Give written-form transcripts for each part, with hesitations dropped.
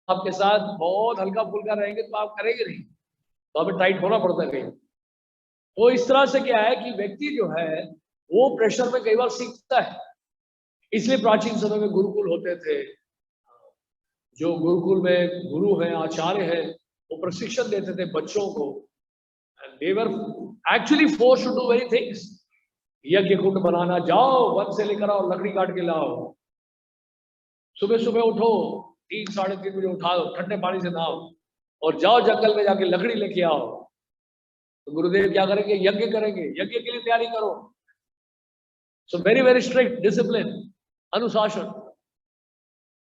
आपके साथ बहुत हल्का फुल्का रहेंगे तो आप करेंगे नहीं, तो हमें टाइट होना पड़ता है कहीं। तो इस तरह से क्या है कि व्यक्ति जो है वो प्रेशर में कई बार सीखता है। इसलिए प्राचीन समय में गुरुकुल होते थे। जो गुरुकुल में गुरु हैं, आचार्य हैं, वो प्रशिक्षण देते थे बच्चों को। They were actually forced to do very things. यज्ञ कुंड बनाना, जाओ वन से लेकर आओ, लकड़ी काट के लाओ, सुबह सुबह उठो, 3-3:30 बजे उठाओ, ठंडे पानी से नहाओ और जाओ जंगल में जाके लकड़ी लेके आओ। तो गुरुदेव क्या करेंगे? यज्ञ करेंगे, यज्ञ के लिए तैयारी करो। So very very strict discipline, अनुशासन।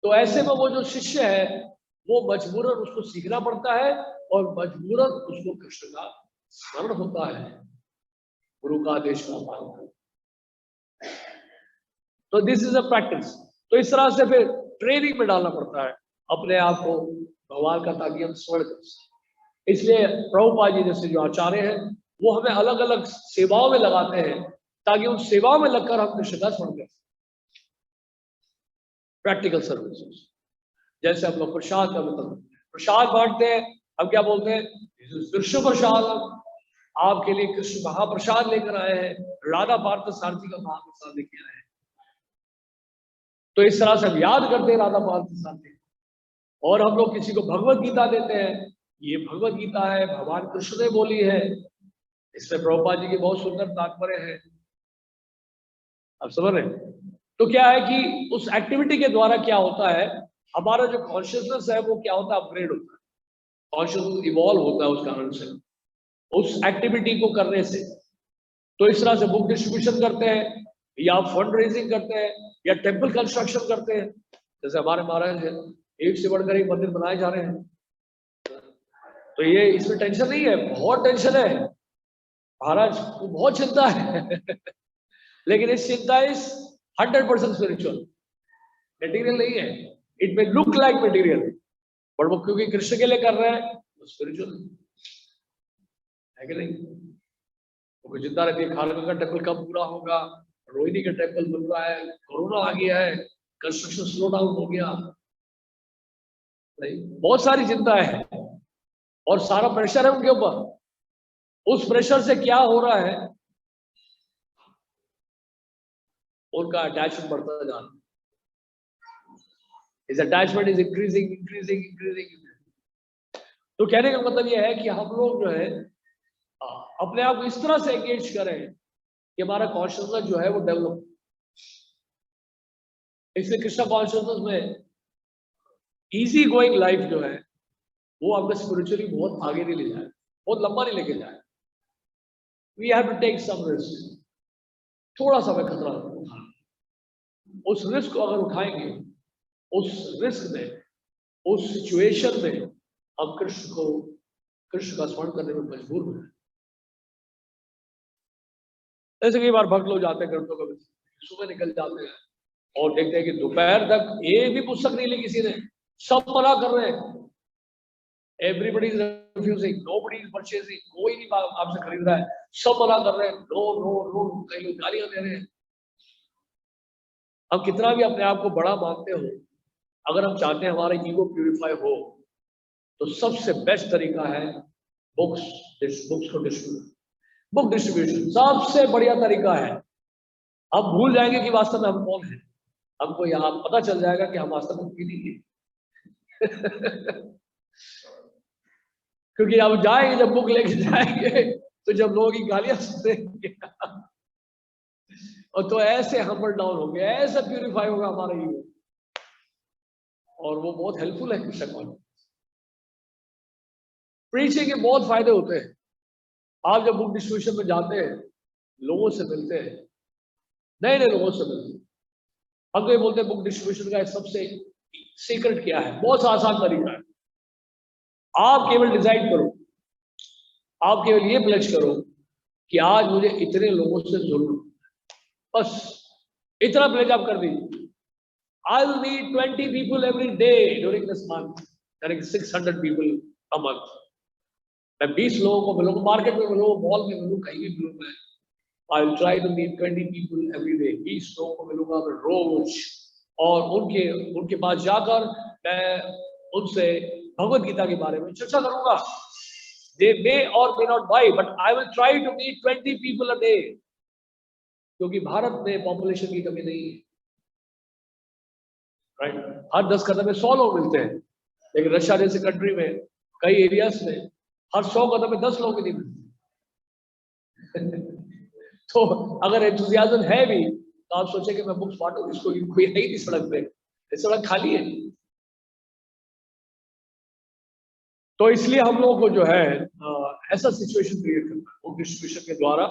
तो ऐसे में वो जो शिष्य है वो मजबूरन उसको सीखना पड़ता है और मजबूरन उसको कृष्ण का स्मरण होता है, गुरु का आदेश का पालन करना। तो दिस इज अ प्रैक्टिस। तो इस तरह से फिर ट्रेनिंग में डालना पड़ता है अपने आप को भगवान का, ताकि हम स्मरण कर सकें। इसलिए प्रभुपाद जी जैसे जो आचार्य हैं वो हमें अलग अलग सेवाओं में लगाते हैं ताकि उन सेवाओं में लगकर हम कृष्ण का स्मरण कर सकें। प्रैक्टिकल सर्विसेज, जैसे हम लोग प्रसाद का वितरण, प्रसाद बांटते हैं, हम क्या बोलते हैं? कृष्ण प्रसाद, आपके लिए कृष्ण महाप्रसाद लेकर आए हैं, राधा पार्थ सारथी का महाप्रसाद लेकर आए हैं। तो इस तरह से हम याद करते हैं राधा पार्थ सारथी। और हम लोग किसी को भगवत गीता देते हैं, ये भगवत गीता है, भगवान कृष्ण ने बोली है, इसमें प्रभुपाद जी की बहुत सुंदर तात्पर्य है। आप समझ रहे हैं? तो क्या है कि उस एक्टिविटी के द्वारा क्या होता है, हमारा जो कॉन्शियसनेस है वो क्या होता है? अपग्रेड होता है, कॉन्शियसनेस इवॉल्व होता है उस कारण से, उस एक्टिविटी को करने से। तो इस तरह से बुक डिस्ट्रीब्यूशन करते हैं, या फंड रेजिंग करते हैं, या टेम्पल कंस्ट्रक्शन करते हैं। जैसे हमारे महाराज है, एक से बढ़कर एक मंदिर बनाए जा रहे हैं। तो ये इसमें टेंशन नहीं है, बहुत टेंशन है महाराज को, बहुत चिंता है लेकिन इस चिंता इज 100% स्पिरिचुअल, मटेरियल नहीं है। It may look like material, but वो क्योंकि कृष्ण के लिए कर रहे हैं वो स्पिरिचुअल है कि नहीं? वो चिंता रहती है खालसा का टेम्पल कब पूरा होगा, रोहिणी का टेम्पल बन रहा है, कोरोना आ गया है, कंस्ट्रक्शन स्लो डाउन हो गया, नहीं, बहुत सारी चिंता है और सारा प्रेशर है उनके ऊपर। उस प्रेशर से क्या हो रहा है, उनका अटैचमेंट बढ़ता जा रहा है। इस attachment is increasing increasing increasing. तो कहने का मतलब यह है कि हम लोग जो है अपने आप को इस तरह से एंगेज करें कि हमारा कॉन्शियसनेस जो है वो डेवलप। इसलिए कृष्ण कॉन्शियसनेस में इजी गोइंग लाइफ जो है वो आपको स्पिरिचुअली बहुत आगे नहीं ले जाए, बहुत लंबा नहीं लेके जाए। We have to take some risk, थोड़ा सा खतरा उठाना। उस रिस्क को अगर उठाएंगे, उस रिस्क में, उस सिचुएशन में हम कृष्ण का स्मरण करने में मजबूर हो। ऐसे कई बार भक्त लोग जाते हैं ग्रंथों का, सुबह निकल जाते हैं और देखते हैं कि दोपहर तक एक भी पुस्तक नहीं ली किसी ने, सब मना कर रहे हैं। Everybody is refusing, nobody is purchasing, कोई नहीं आपसे खरीद रहा है, सब मना कर रहे हैं, नो नो नो, कई लोग गालियां दे रहे हैं। हम कितना भी अपने आप को बड़ा मानते हो, अगर हम चाहते हैं हमारा ईगो प्यूरिफाई हो, तो सबसे बेस्ट तरीका है बुक्स को डिस्ट्रीब्यूट, बुक डिस्ट्रीब्यूशन सबसे बढ़िया तरीका है। हम भूल जाएंगे कि वास्तव में हम कौन है, हमको यहाँ पता चल जाएगा कि हम वास्तव में नहीं है क्योंकि अब जाएंगे, जब बुक लेके जाएंगे तो जब लोगों की गालियां सुनेंगे और तो ऐसे हम्बल डाउन हो गया, ऐसा प्यूरिफाई होगा हमारा ईगो, और वो बहुत हेल्पफुल है कृष्ण कॉन्शियसनेस। प्रीचिंग के बहुत फायदे होते हैं। आप जब बुक डिस्ट्रीब्यूशन में जाते हैं, लोगों से मिलते हैं, नए नए लोगों से मिलते हैं। हम तो ये बोलते हैं बुक डिस्ट्रीब्यूशन का सबसे सीक्रेट क्या है, बहुत आसान तरीका है। आप केवल डिसाइड करो, आप केवल ये प्लेज करो कि आज मुझे इतने लोगों से जरूरत, बस इतना प्लेज आप कर दीजिए। I will meet 20 people every day during this month, यानी 600 people a month। मैं 20 लोगों को मिलूंगा, मार्केट में मिलूंगा, मॉल में मिलूंगा, कहीं भी मिलूंगा। I will try to meet 20 people every day, 20 लोगों को मिलूंगा मैं रोज, और उनके पास जाकर मैं उनसे भगवत गीता के बारे में चर्चा करूंगा। They may or may not buy, but I will try to meet 20 people a day, क्योंकि भारत में पॉपुलेशन की कमी नहीं है, राइट। हर 10 कदम में 100 लोग मिलते हैं, लेकिन रशिया जैसे कंट्री में कई एरियाज में हर 100 कदम में 10 लोग ही नहीं मिलते। तो अगर एंथुसियाज्म है भी तो आप सोचे कि मैं बुक्स बांटू, इसको कोई है ही नहीं सड़क पे, सड़क खाली है। तो इसलिए हम लोगों को जो है ऐसा सिचुएशन क्रिएट करना है, बुक डिस्ट्रीब्यूशन के द्वारा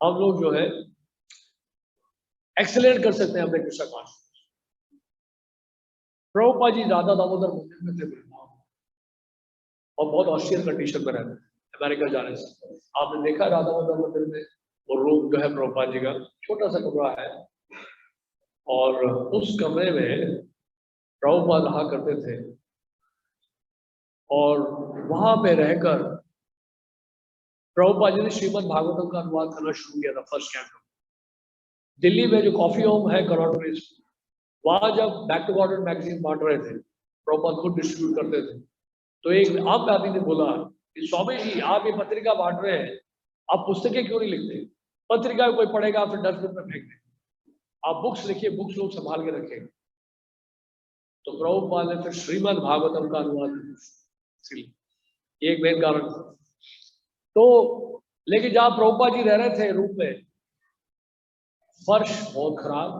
हम लोग जो है एक्सेलेंट कर सकते हैं अपने कृष्णा कॉन्शियसनेस। प्रभुपाद जी राधा दामोदर मंदिर में थे वृंदावन, और बहुत ऑस्टियर कंडीशन में रहते थे अमेरिका जाने से। आपने देखा राधा दामोदर मंदिर में वो रूम जो है प्रभुपाद जी का, छोटा सा कमरा है, और उस कमरे में प्रभुपाद रहा करते थे, और वहां पे रहकर प्रभुपाद जी ने श्रीमद् भागवतम का अनुवाद करना शुरू किया था फर्स्ट कैंटो। दिल्ली में जो कॉफी होम है कनॉट प्लेस, वहां जब बैक टू गॉड मैगजीन बांट रहे थे, प्रभुपाद खुद डिस्ट्रीब्यूट करते थे, तो एक आम आदमी ने बोला कि स्वामी जी आप ये पत्रिका बांट रहे हैं, आप पुस्तकें क्यों नहीं लिखते? पत्रिका कोई पढ़ेगा फिर डस्टबिन में फेंक दे, आप बुक्स लिखिए, बुक्स लोग संभाल के रखें। तो प्रभुपाद ने फिर श्रीमद् भागवतम का अनुवाद, एक मेन कारण था। तो लेकिन जहां प्रभुपाद जी रह रहे थे रूम में, फर्श बहुत खराब,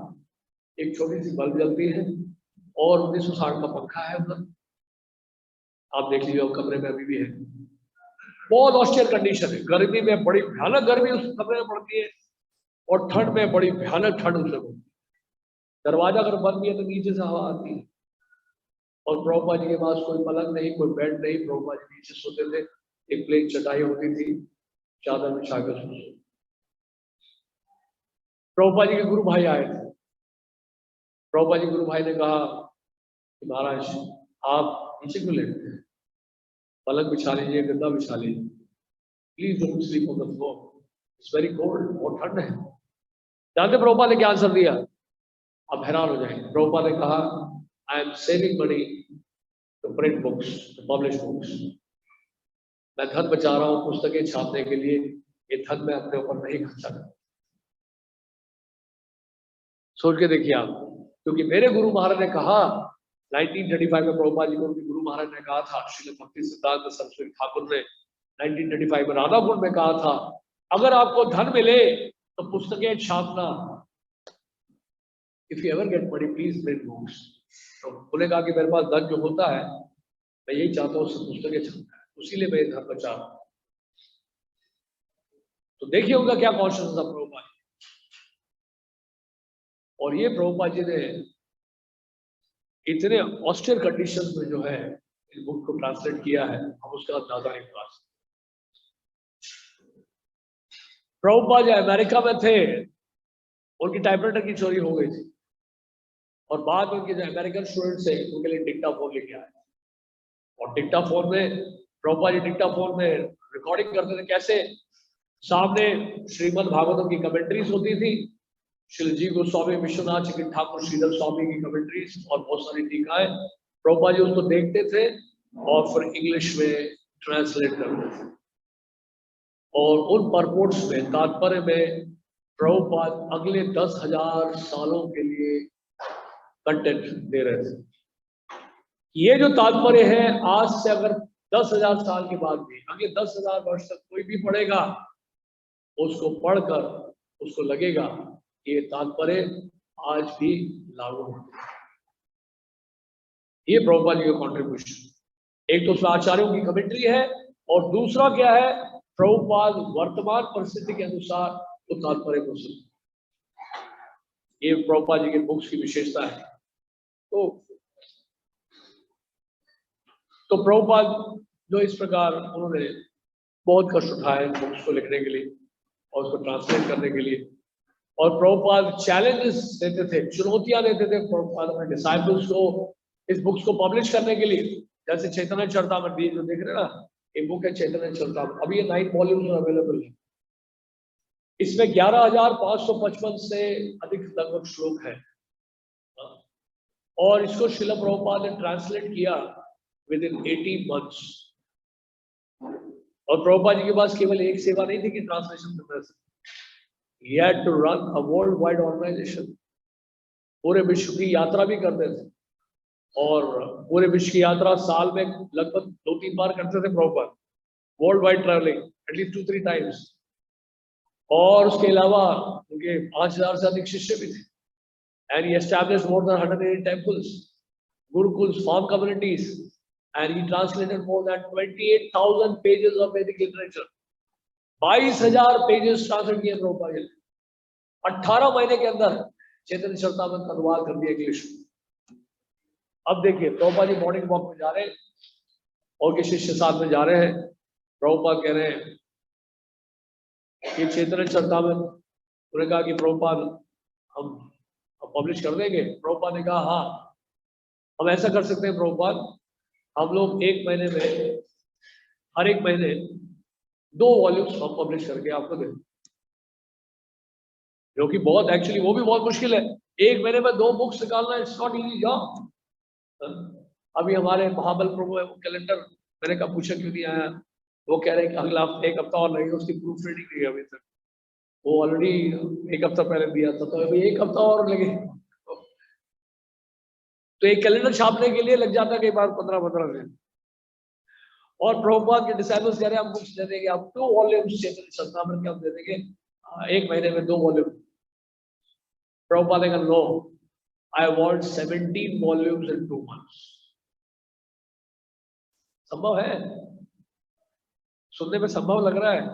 एक छोटी सी बल्ब जलती है, और 1960 का पंखा है उधर, आप देख लीजिए कमरे में अभी भी है। बहुत ऑस्टियर कंडीशन है, गर्मी में बड़ी भयानक गर्मी उस कमरे में पड़ती है, और ठंड में बड़ी भयानक ठंड उसमें होती है। दरवाजा अगर बंद भी है तो नीचे से हवा आती है, और प्रभुपाद जी के पास कोई पलंग नहीं, कोई बेड नहीं, प्रभुपाद जी नीचे सोते थे, एक प्लेन चटाई होती थी, चादर बिछा कर सोते। प्रभुपाद जी के गुरु भाई आए थे, प्रभुपाद जी गुरु भाई ने कहा कि महाराज आप नीचे क्यों लेटते हैं, पलंग बिछा लीजिए, गद्दा बिछा लीजिए, please don't sleep on the floor, it's very cold, बहुत ठंड है। जानते प्रभुपाद ने क्या आंसर दिया? आप हैरान हो जाएंगे। प्रभुपाद ने कहा I am saving money to print books, to publish books, मैं धन बचा रहा हूँ पुस्तकें छापने के लिए, ये धन मैं अपने ऊपर नहीं खर्चा करता। सोच के देखिए आप, क्योंकि मेरे गुरु महाराज ने कहा 1935 में, प्रभुपाद जी को उनके गुरु महाराज ने कहा था, श्रील भक्ति सिद्धांत सरस्वती ठाकुर ने 1935 में राधाकुंड में कहा था, अगर आपको धन मिले तो पुस्तकें छापना, if you ever get money please print books. तो उन्होंने कहा कि मेरे पास धन जो होता है मैं यही चाहता हूँ उससे पुस्तकें छापना है, उसीलिए मैं धन बचा रहा हूं। तो देखिए उनका क्या कॉन्शियस था प्रभुपाद, और ये प्रभुपाद जी ने इतने ऑस्टियर कंडीशंस में जो है इस बुक को ट्रांसलेट किया है, हम उसका अंदाजा नहीं लगा सकते। प्रभुपाद जी अमेरिका में थे, उनकी टाइपराइटर की चोरी हो गई थी, और बाद में उनके जो अमेरिकन स्टूडेंट्स है उनके लिए डिक्टाफोन लेके आए, और डिक्टाफोन में प्रभुपाद जी डिक्टाफोन में रिकॉर्डिंग करते थे। कैसे? सामने श्रीमद् भागवतम की कमेंट्रीज होती थी, श्री जी गोस्वामी विश्वनाथ चकित ठाकुर श्रीधर स्वामी की कमेंट्रीज और बहुत सारी टीकाएं, प्रभुपाद जी उसको देखते थे और फिर इंग्लिश में ट्रांसलेट करते थे, और उन परपोर्ट्स में, तात्पर्य में प्रभुपाद अगले 10,000 सालों के लिए कंटेंट दे रहे थे। ये जो तात्पर्य है, आज से अगर 10,000 साल के बाद भी अगले 10,000 वर्ष तक कोई भी पढ़ेगा, उसको पढ़कर उसको लगेगा ये तात्पर्य आज भी लागू होता है। ये प्रभुपाद जी का कॉन्ट्रीब्यूशन, एक तो उसमें आचार्यों की कमेंट्री है, और दूसरा क्या है, प्रभुपाद वर्तमान परिस्थिति के अनुसार तो तात्पर्य को सुन। ये प्रभुपाद जी के बुक्स की विशेषता है। तो प्रभुपाद जो इस प्रकार उन्होंने बहुत कष्ट उठाए बुक्स को लिखने के लिए और उसको ट्रांसलेट करने के लिए, और प्रभुपाद चैलेंजेस देते थे, चुनौतियां देते थे प्रभुपाद अपने डिसाइपल्स को इस बुक्स को पब्लिश करने के लिए। जैसे चैतन्य चरितामृत जो देख रहे हैं ना, ये बुक है चैतन्य चरितामृत, अभी ये 9 वॉल्यूम्स में अवेलेबल है। इसमें 11,555 से अधिक लगभग श्लोक है, और इसको श्रील प्रभुपाद ने ट्रांसलेट किया विद इन 18 months। और प्रभुपाद जी के पास केवल एक सेवा नहीं थी कि ट्रांसलेशन करना था, he had to run a worldwide organization। पूरे विश्व की यात्रा भी करते थे, और पूरे विश्व की यात्रा साल में लगभग 2-3 बार करते थे Prabhupada, world wide travelling at least 2-3 times। और उसके अलावा उनके 5000 से अधिक शिष्य भी थे। And he established more than 180 temples, gurukuls, farm communities, and he translated more than 28,000 pages of Vedic literature। 22,000 pages translate किए प्रभुपाद जी ने। 18 महीने के अंदर चैतन्य चरितामृत का अनुवाद कर दिया इंग्लिश में। अब देखिए प्रभुपाद जी मॉर्निंग वॉक में जा रहे हैं और के शिष्य साथ में जा रहे हैं। प्रभुपाद कह रहे हैं कि चैतन्य चरितामृत, उन्होंने कहा कि प्रभुपाद हम पब्लिश कर देंगे। प्रभुपाद ने कहा हाँ हम ऐसा कर सकते हैं प्रभुपाद, हम लोग एक महीने में, हर एक महीने 2 वॉल्यूम्स हम पब्लिश करके आपको दें, जो कि बहुत एक्चुअली वो भी बहुत मुश्किल है। एक महीने में 2 बुक्स निकालना, इट्स नॉट इजी जॉब। अभी हमारे महाबल प्रभु है, वो कैलेंडर मैंने कहा पूछा क्यों नहीं आया, वो कह रहे हैं कि अगला एक हफ्ता और लगेगा, उसकी प्रूफ रीडिंग नहीं है अभी तक, वो ऑलरेडी 1 हफ्ता पहले दिया था, तो अभी 1 हफ्ता और लगे। तो एक कैलेंडर छापने के लिए लग जाता है कई बार 15-15 दिन। और प्रभुपाद के डिसाइपल्स कह रहे हैं हम बुक्स दे देंगे, आप 2 वॉल्यूम्स चैतन्य चरितामृत के हम दे देंगे, एक महीने में 2 वॉल्यूम। प्रभुपाद ने कहा no, I want 17 volumes in 2 months। संभव है? सुनने में संभव लग रहा है।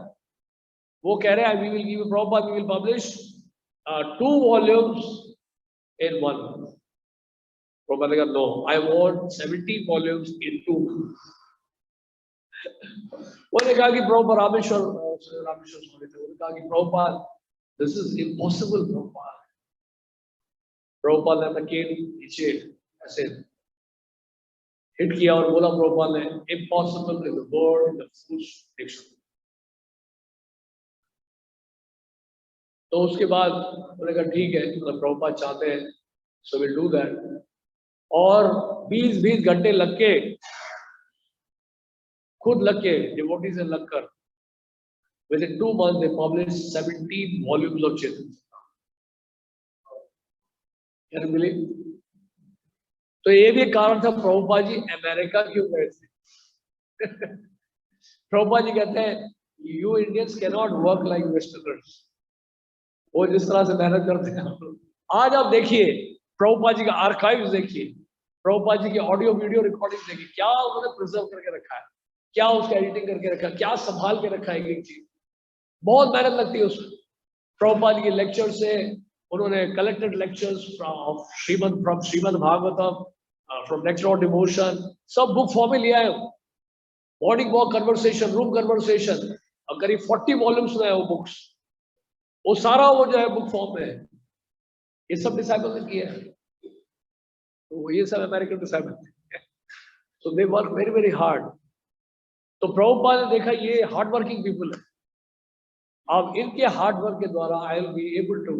वो कह रहे हैं we will give Prabhupada, we will publish 2 volumes in 1 month। Prabhupada ने कहा no, I want 17 volumes in 2 months। उन्होंने कहा कि प्रभुपाद रामेश्वर सुने थे, उन्होंने कहा कि Prabhupada this is impossible. Prabhupada ने अपना केन नीचे ऐसे हिट किया और बोला, प्रभुपाद ने impossible is the word in the fools dictionary. तो उसके बाद उन्होंने कहा ठीक है, मतलब प्रभुपाद चाहते हैं सो विल डू दैट। और 20-20 घंटे लग के, खुद लग के, डिवोटी से लगकर within 2 months they published 17 volumes of Chaitanya। Can you believe? तो ये भी कारण था प्रभुपाद जी अमेरिका क्यों गए थे। प्रभुपाद जी कहते हैं you Indians can not work like westerners. वो जिस तरह से मेहनत करते हैं आज आप देखिए, प्रभुपाद जी का आर्काइव्स देखिए, प्रभुपाद जी की ऑडियो वीडियो रिकॉर्डिंग देखिए, क्या उन्होंने प्रिजर्व करके रखा है, क्या उसका एडिटिंग करके रखा है, क्या संभाल के रखा है। एक चीज बहुत मेहनत लगती है उसमें। प्रभुपाद के लेक्चर से उन्होंने collected lectures from Shrimad Bhagavatam, from next door devotion, सब बुक फॉर्म में लिया है। Morning walk conversation, room conversation, और करीब 40 वॉल्यूम्स में है वो बुक्स, वो सारा वो जो है बुक फॉर्म में है। ये सब डिसाइपल ने किया है, तो ये सब American disciple. So they work very very hard. तो प्रभुपाद ने देखा ये हार्ड वर्किंग पीपल है, अब इनके हार्ड वर्क के द्वारा I will be able to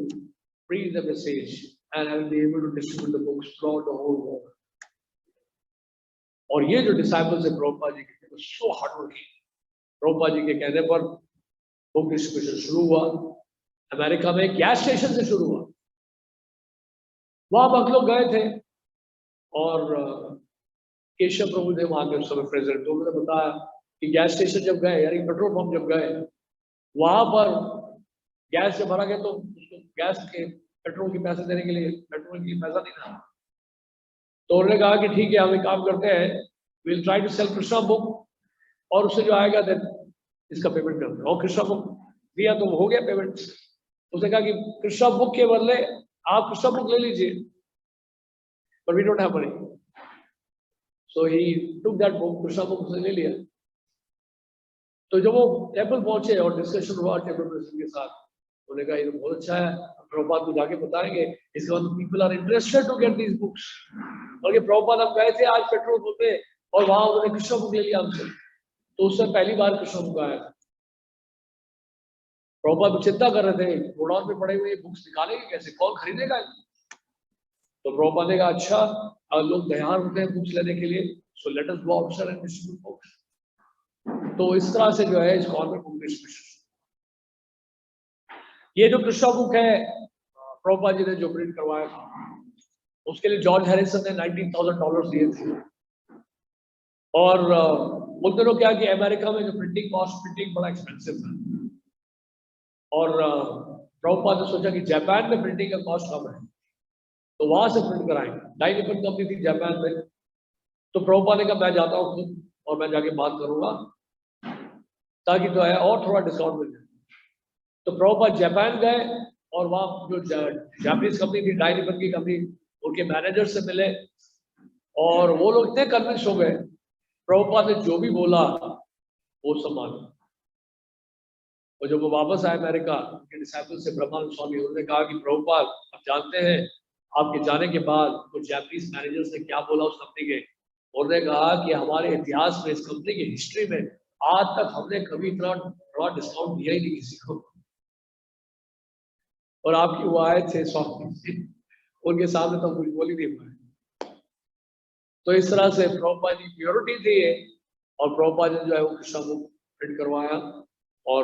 bring the message and I will be able to distribute the books throughout the whole world। और ये जो डिसाइपल्स है प्रभुपाद जी के, so hard working. Prabhupada ji के कहने पर बुक डिस्ट्रीब्यूशन शुरू हुआ। अमेरिका में गैस स्टेशन से शुरू हुआ। वहां हम लोग गए थे और केशव प्रभु थे वहां के उस समय प्रेसिडेंट। तो उन्होंने बताया कि गैस स्टेशन जब गए, यानी पेट्रोल पंप जब गए, वहां पर गैस से भरा गया तो उसको गैस के पेट्रोल के पैसे देने के लिए पेट्रोल के लिए पैसा नहीं था। तो उन्होंने कहा कि ठीक है हम एक काम करते हैं, will try to sell Krishna book, और उससे जो आएगा देन इसका पेमेंट करते हैं। और कृष्णा बुक दिया तो हो गया पेमेंट। उसने कहा कि कृष्णा बुक के बदले आप कृष्णा बुक ले लीजिए, but we don't have money. So he took that book, Krishna book उसने ले लिया। तो जब वो टेम्पल पहुंचे और डिस्कशन हुआ टेम्पल प्रेसिडेंट के साथ, उन्होंने कहा ये तो बहुत अच्छा है, प्रभुपाद को जाके बताएंगे, इसके बाद people are interested to get these books. और ये प्रभुपाद हम गए थे आज पेट्रोल पंप पे और वहां उन्होंने कृष्णा बुक ले लिया हमसे। तो उससे पहली बार कृष्णा बुक आया था। प्रभुपाद चिंता कर रहे थे गोडाउन पे पड़े हुए बुक्स निकालेंगे कैसे, कौन खरीदेगा। तो प्रभुपाद ने कहा अच्छा लोग तैयार होते हैं बुक्स लेने के लिए, so let us go outside and distribute books. तो इस तरह से जो है इस कॉर्नर बुक डिस्ट्रीब्यूशन, ये जो कृष्णा बुक है प्रभुपाद जी ने जो प्रिंट करवाया था, उसके लिए जॉर्ज हैरिसन ने $19,000 दिए थे। और उन दिनों क्या कि अमेरिका में जो प्रिंटिंग बड़ा एक्सपेंसिव था, और प्रभुपाद ने सोचा कि जापान में प्रिंटिंग का कॉस्ट कम है तो वहां से प्रिंट कराएंगे। डाई निपन कंपनी थी जापान में, तो प्रभुपाद ने कहा मैं जाता हूँ खुद और मैं जाके बात करूंगा ताकि जो है और थोड़ा डिस्काउंट मिल जाए। तो प्रभुपाद जापान गए और वहाँ जो जापानीज कंपनी थी डाई निपन की कंपनी, उनके मैनेजर से मिले और वो लोग इतने कन्विंस हो गए, प्रभुपाद ने जो भी बोला वो सम्मान। और जब वो वापस आए अमेरिका, उनके डिसाइपल से ब्रह्मानंद स्वामी, उन्होंने कहा कि प्रभुपाद आप जानते हैं आपके जाने के बाद कुछ जापानीज मैनेजर्स ने क्या बोला उस कंपनी के। उन्होंने कहा कि हमारे इतिहास में, इस कंपनी की हिस्ट्री में आज तक हमने कभी इतना बड़ा डिस्काउंट दिया ही नहीं किसी को, और आपकी वो आए थे स्वामी, उनके सामने तो कुछ बोल ही नहीं पाए। तो इस तरह से प्रभुपाद जी प्योरिटी थी ये, और प्रभुपाद जी जो है वो कृष्णा बुक प्रिंट करवाया, और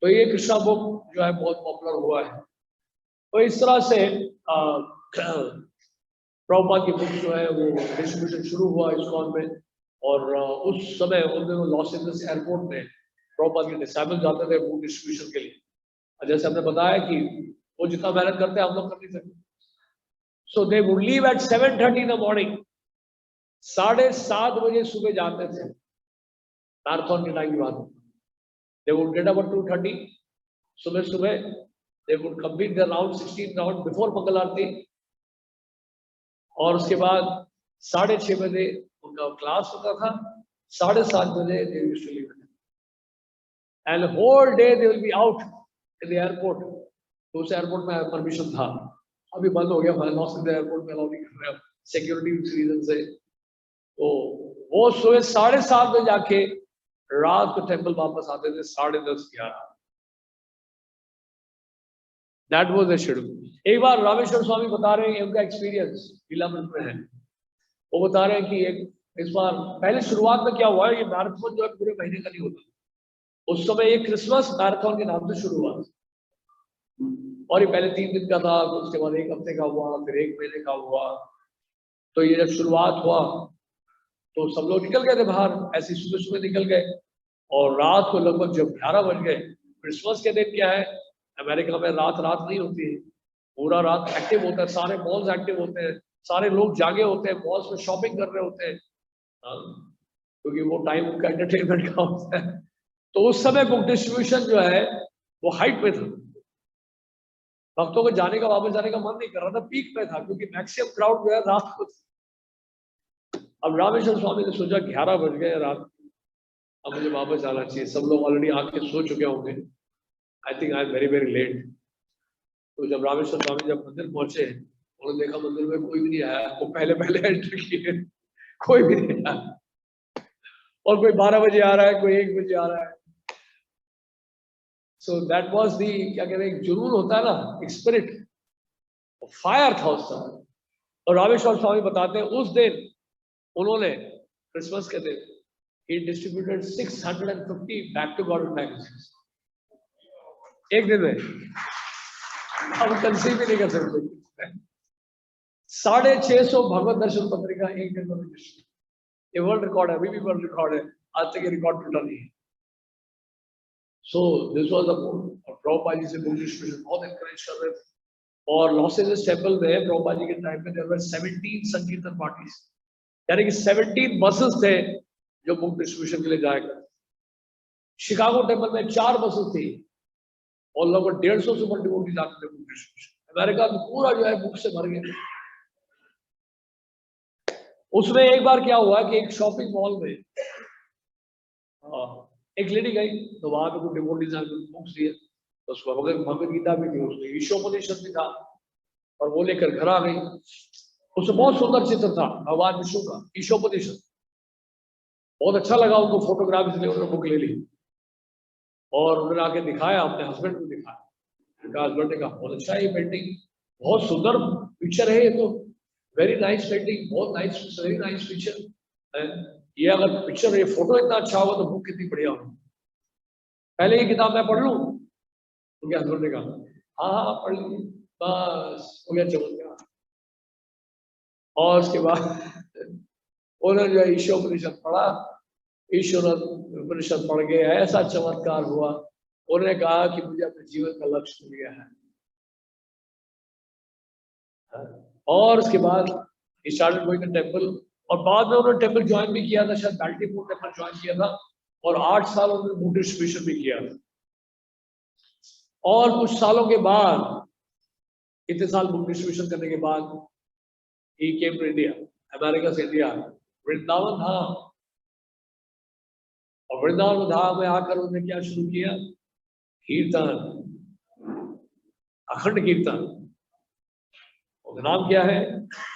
तो ये कृष्णा बुक जो है बहुत पॉपुलर हुआ है। तो इस तरह से प्रभुपाद की बुक जो है वो डिस्ट्रीब्यूशन शुरू हुआ इस्कॉन में। और उस समय उन दिनों लॉस एंजल्स एयरपोर्ट में प्रभुपाद के डिसाइपल जाते थे बुक डिस्ट्रीब्यूशन के लिए। जैसे हमने बताया कि वो जितना मेहनत करते हैं हम लोग कर नहीं सकते। So they would leave at 7:30 in the morning, 7:30 बजे सुबह जाते थे, मैराथन के टाइम की बात। They would get up at 2:30 सुबह। They would complete the round 16 round before Mangal Aarti, और उसके बाद 6:30 बजे उनका क्लास होता था, 7:30 बजे they used to leave and whole day they will be out in the airport. तो उस एयरपोर्ट में परमिशन था, अभी बंद हो गया, लॉस एंजल्स एयरपोर्ट में अलाउ नहीं कर रहे सिक्योरिटी रीजन से। तो वो सुबह 7:30 बजे जाके रात को टेम्पल वापस आते थे 10:30-11। That was the schedule. एक बार रामेश्वर स्वामी बता रहे हैं उनका एक्सपीरियंस लीलामृत में है। वो बता रहे हैं कि एक इस बार पहले शुरुआत में क्या हुआ, ये मैराथन जो है पूरे महीने का नहीं होता, उस समय ये क्रिसमस मैराथन के नाम से शुरू हुआ, और ये पहले 3 दिन का था, तो उसके बाद 1 हफ्ते का हुआ, फिर 1 महीने का हुआ। तो ये जब शुरुआत हुआ तो सब लोग निकल गए थे बाहर, ऐसे सुबह निकल गए, और रात को लगभग जब 11 बज गए, क्रिसमस के दिन क्या है अमेरिका में रात नहीं होती है, पूरा रात एक्टिव होता है, सारे मॉल्स एक्टिव होते हैं, सारे लोग जागे होते हैं, मॉल्स में शॉपिंग कर रहे होते हैं, क्योंकि वो टाइम उनका एंटरटेनमेंट का होता है। तो उस समय बुक डिस्ट्रीब्यूशन जो है वो हाइट पे था, भक्तों को जाने का, वापस जाने का मन नहीं कर रहा था, पीक पे था, क्योंकि मैक्सिमम क्राउड जो है रात को। अब रामेश्वर स्वामी ने सोचा 11 बज गए रात, अब मुझे वापस जाना चाहिए, सब लोग ऑलरेडी आके सो चुके होंगे, I think I am very very late. तो जब रामेश्वर स्वामी जब मंदिर पहुंचे, उन्होंने देखा मंदिर में कोई भी नहीं आया, वो पहले एंट्री किए, कोई भी नहीं आया, और कोई 12 बजे आ रहा है, कोई 1 बजे आ रहा है। सो दैट वाज दी, क्या कहते हैं, एक जुनून होता है ना, एक स्पिरिट, फायर था उस समय। और रामेश्वर स्वामी बताते हैं उस दिन उन्होंने क्रिसमस के दिन he distributed 650 back to God magazines एक दिन में। हम कंसीव भी नहीं कर सकते, 650 भगवत दर्शन पत्रिका एक दिन में। ये वर्ल्ड रिकॉर्ड है, अभी भी वर्ल्ड रिकॉर्ड है, आज तक ये रिकॉर्ड टूटा नहीं है। So this was the Prabhupada ji से बुक डिस्ट्रीब्यूशन बहुत एनकरेज कर रहे थे। और लॉस एंजल्स टेम्पल में प्रभुपाद जी के टाइम में देयर वर 17 संकीर्तन पार्टीज, यानी कि 17 बसेस थे जो बुक डिस्ट्रीब्यूशन के लिए जाया करते। शिकागो टेम्पल में 4 बसेस थी, और लगभग 150 से ऊपर डिवोटी जाते थे बुक डिस्ट्रीब्यूशन। अमेरिका में पूरा जो है बुक से भर गया। उसमें एक बार क्या हुआ कि एक शॉपिंग मॉल में एक लेडी गई, तो वहां पे कुछ डिवोटीज बुक्स दिए, तो उसको भगवत गीता भी थी, उसमें ईशोपनिषद भी था, और वो लेकर घर आ गई। उसमें बहुत सुंदर चित्र था भगवान विष्णु का, ईशोपनिषद, बहुत अच्छा लगा उनको, फोटोग्राफ, इसलिए उन्होंने बुक ले ली, और उन्होंने आके दिखाया, अपने हस्बैंड को दिखाया। हस्बैंड ने कहा बहुत अच्छा है ये पेंटिंग, बहुत सुंदर पिक्चर है ये तो, वेरी नाइस पेंटिंग, बहुत नाइस, वेरी नाइस पिक्चर। ये अगर पिक्चर, ये फोटो इतना अच्छा होगा तो बुक कितनी बढ़िया होगी। पहले ये किताब मैं पढ़ लूं तो क्या हस्बैंड ने कहा हाँ हाँ पढ़ लीजिए, बस हो गया चमत्कार। और उसके बाद उन्होंने जो है ईशोपनिषद पढ़ा, ईश्वर उपनिषद पढ़ के ऐसा चमत्कार हुआ। उन्होंने कहा कि मुझे अपने जीवन का लक्ष्य मिल गया है। और उसके बाद स्टार्टेड गोइंग टू टेंपल, और बाद में उन्होंने टेंपल ज्वाइन भी किया था, शायद बाल्टीमोर टेंपल ज्वाइन किया था, और 8 साल उन्होंने बुक डिस्ट्रीब्यूशन भी किया था। और कुछ सालों के बाद, इतने साल बुक डिस्ट्रीब्यूशन करने के बाद, ही केम टू इंडिया, अमेरिका से इंडिया, वृंदावन धाम। और वृंदावन धाम में आकर उन्होंने क्या शुरू किया? कीर्तन, अखंड कीर्तन। उसका नाम क्या है?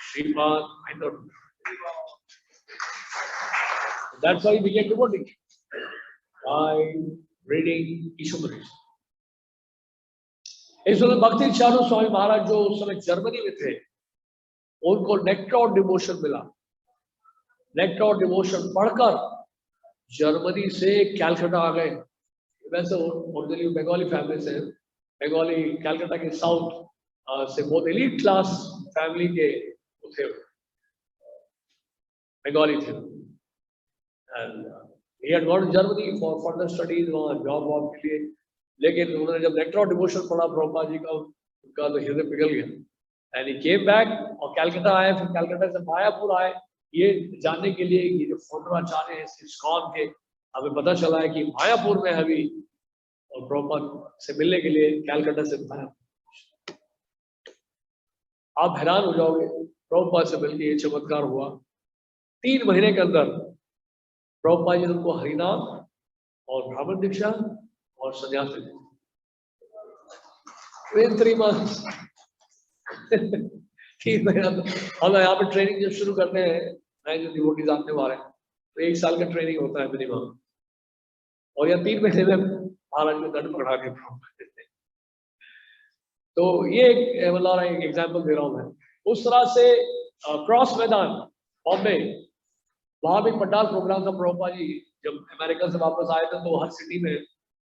Shripad minor. That's why he became devotee by reading Ishopanishad. इस समय भक्ति चारू स्वामी महाराज जो उस समय जर्मनी में थे, उनको नेक्टर ऑफ डिवोशन मिला। नेक्टर ऑफ डिवोशन पढ़कर जर्मनी से कैलकाटा आ गए। वैसे ओरिजिनली बंगाली फैमिली से, बंगाली कैलकाटा के साउथ से बहुत एलीट क्लास फैमिली के थे, बंगाली थे। And he had gone to Germany for further studies, वहाँ जॉब वॉब के लिए। लेकिन उन्होंने जब नेक्टर ऑफ डिवोशन पढ़ा प्रभुपाद जी का, उनका तो हृदय पिघल गया। एंड ही केम बैक, और कैलकाटा आए, फिर कैलकाटा से मायापुर आए, ये जानने के लिए ये जो फोटोआचार्य है इस्कॉन के, हमें पता चला है कि मायापुर में अभी, और प्रभुपाद से मिलने के लिए कैलकाटा से मायापुर। आप हैरान हो जाओगे, प्रभुपाद से मिलकर ये चमत्कार हुआ। 3 महीने के अंदर प्रभुपाद जी ने उनको हरिनाम और ब्राह्मण दीक्षा और संन्यास दे दी। Within 3 months 3 महीना। हम यहाँ पे ट्रेनिंग जब शुरू करते हैं, नए जो डिवोटीज आने वाले हैं, तो 1 साल का ट्रेनिंग होता है मिनिमम, और यहाँ 3 महीने में महाराज को दंड पकड़ा के प्रभुपाद देते हैं। तो ये मतलब एक एग्जाम्पल दे रहा हूँ मैं। उस तरह से क्रॉस मैदान बॉम्बे, वहां भी पंडाल प्रोग्राम था। प्रभुपाद जी जब अमेरिका से वापस आए थे तो हर सिटी में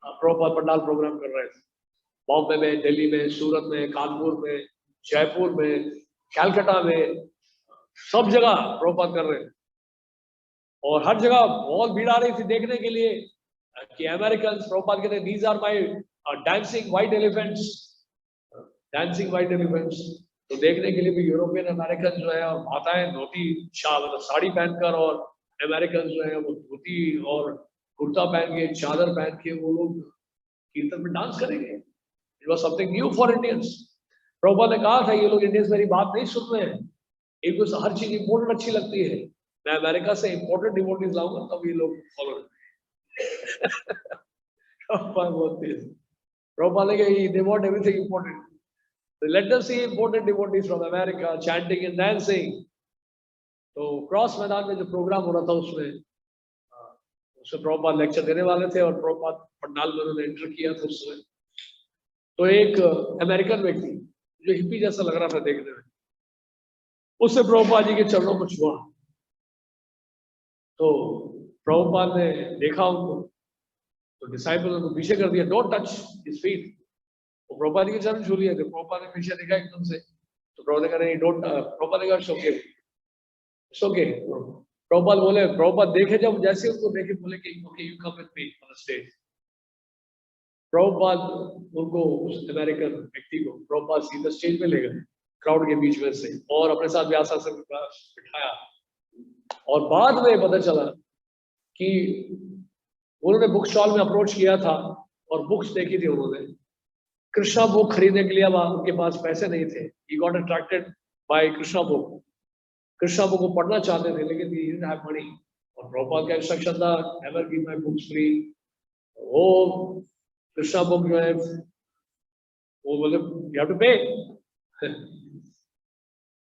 प्रभुपाद पंडाल प्रोग्राम कर रहे थे। बॉम्बे में, दिल्ली में, सूरत में, कानपुर में, जयपुर में, कैलकाटा में, सब जगह प्रभुपाद कर रहे हैं। और हर जगह बहुत भीड़ आ रही थी देखने के लिए कि अमेरिकन, प्रभुपाद कहते हैं these are my dancing white elephants, dancing white elephants. तो देखने के लिए भी यूरोपियन अमेरिकन जो है, और माताएं धोती मतलब साड़ी पहनकर, और अमेरिकन जो है वो धोती और कुर्ता पहन के, चादर पहन के वो लोग कीर्तन में डांस करेंगे। It was something new for Indians. Prabhupada ने कहा था ये लोग इंडियंस मेरी बात नहीं सुन रहे हैं, इनको हर चीज इम्पोर्टेंट अच्छी लगती है, मैं अमेरिका से इम्पोर्टेंट डिवोटीज लाऊंगा तब ये लोग फॉलो प्रभुपाद ने they want everything important. So let us see important devotees from America chanting and dancing. तो क्रॉस मैदान में जो प्रोग्राम हो रहा था उसमें प्रभुपाद लेक्चर देने वाले थे, और प्रभुपाद पंडाल में उन्होंने एंटर किया था उसमें। तो एक अमेरिकन व्यक्ति जो हिप्पी जैसा लग रहा था देखने में, उससे प्रभुपाद जी के चरणों को छुआ। तो प्रभुपाद ने देखा उनको, तो डिसाइपल उनको पीछे कर दिया, डोंट टच हिज फीट। तो प्रभुपाद के चरण छू लिए थे। प्रभुपाद ने पीछे देखा एकदम से, तो प्रभुपाद ने कहा नहीं डोंट, प्रभुपाद ने कहा शोके शोके। प्रभुपाद बोले, प्रभुपाद देखे जब जैसे उनको देखे बोले कि okay you come with me on the stage. Prabhupada उनको, उस अमेरिकन व्यक्ति को प्रभुपाद सीधा स्टेज पे ले गए क्राउड के बीच में से, और अपने साथ व्यासासन में बिठाया। और बाद में पता चला कि उन्होंने बुक स्टॉल में अप्रोच किया था और बुक्स देखी थी उन्होंने, कृष्णा बुक खरीदने के लिए। अब उनके पास पैसे नहीं थे। He got attracted by Krishna book, Krishna book को पढ़ना चाहते थे, लेकिन he didn't have money। और प्रभुपाद का इंस्ट्रक्शन था never give my books free। वो कृष्णा बुक जो है वो बोले you have to pay।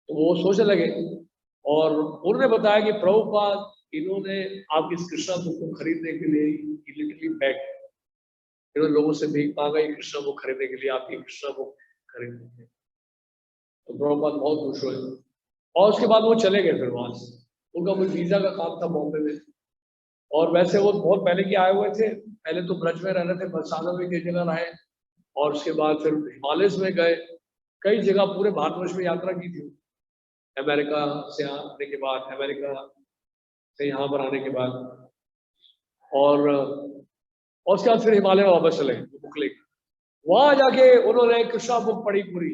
तो वो सोचने लगे, और उन्होंने बताया कि प्रभुपाद इन्होंने आपकी इस कृष्णा बुक को खरीदने के लिए लिटरली बैग, इन्होंने लोगों से भीख मांगा कृष्णा बुक खरीदने के लिए, आपकी कृष्णा बुक खरीदने के लिए। तो प्रभुपाद बहुत खुश हुए, और उसके बाद वो चले गए फिर वहां से, उनका कोई वीजा का काम था बॉम्बे में। और वैसे वो बहुत पहले के आए हुए थे, पहले तो ब्रज में रह रहे थे, बरसाना में कई जगह रहे, और उसके बाद फिर हिमालय में गए, कई जगह पूरे भारतवर्ष में यात्रा की थी। अमेरिका से आने के बाद, अमेरिका से यहाँ पर आने के बाद, और उसके बाद फिर हिमालय में वापस चले बुक लेकर। वहां जाके उन्होंने कृष्णा बुक पढ़ी पूरी,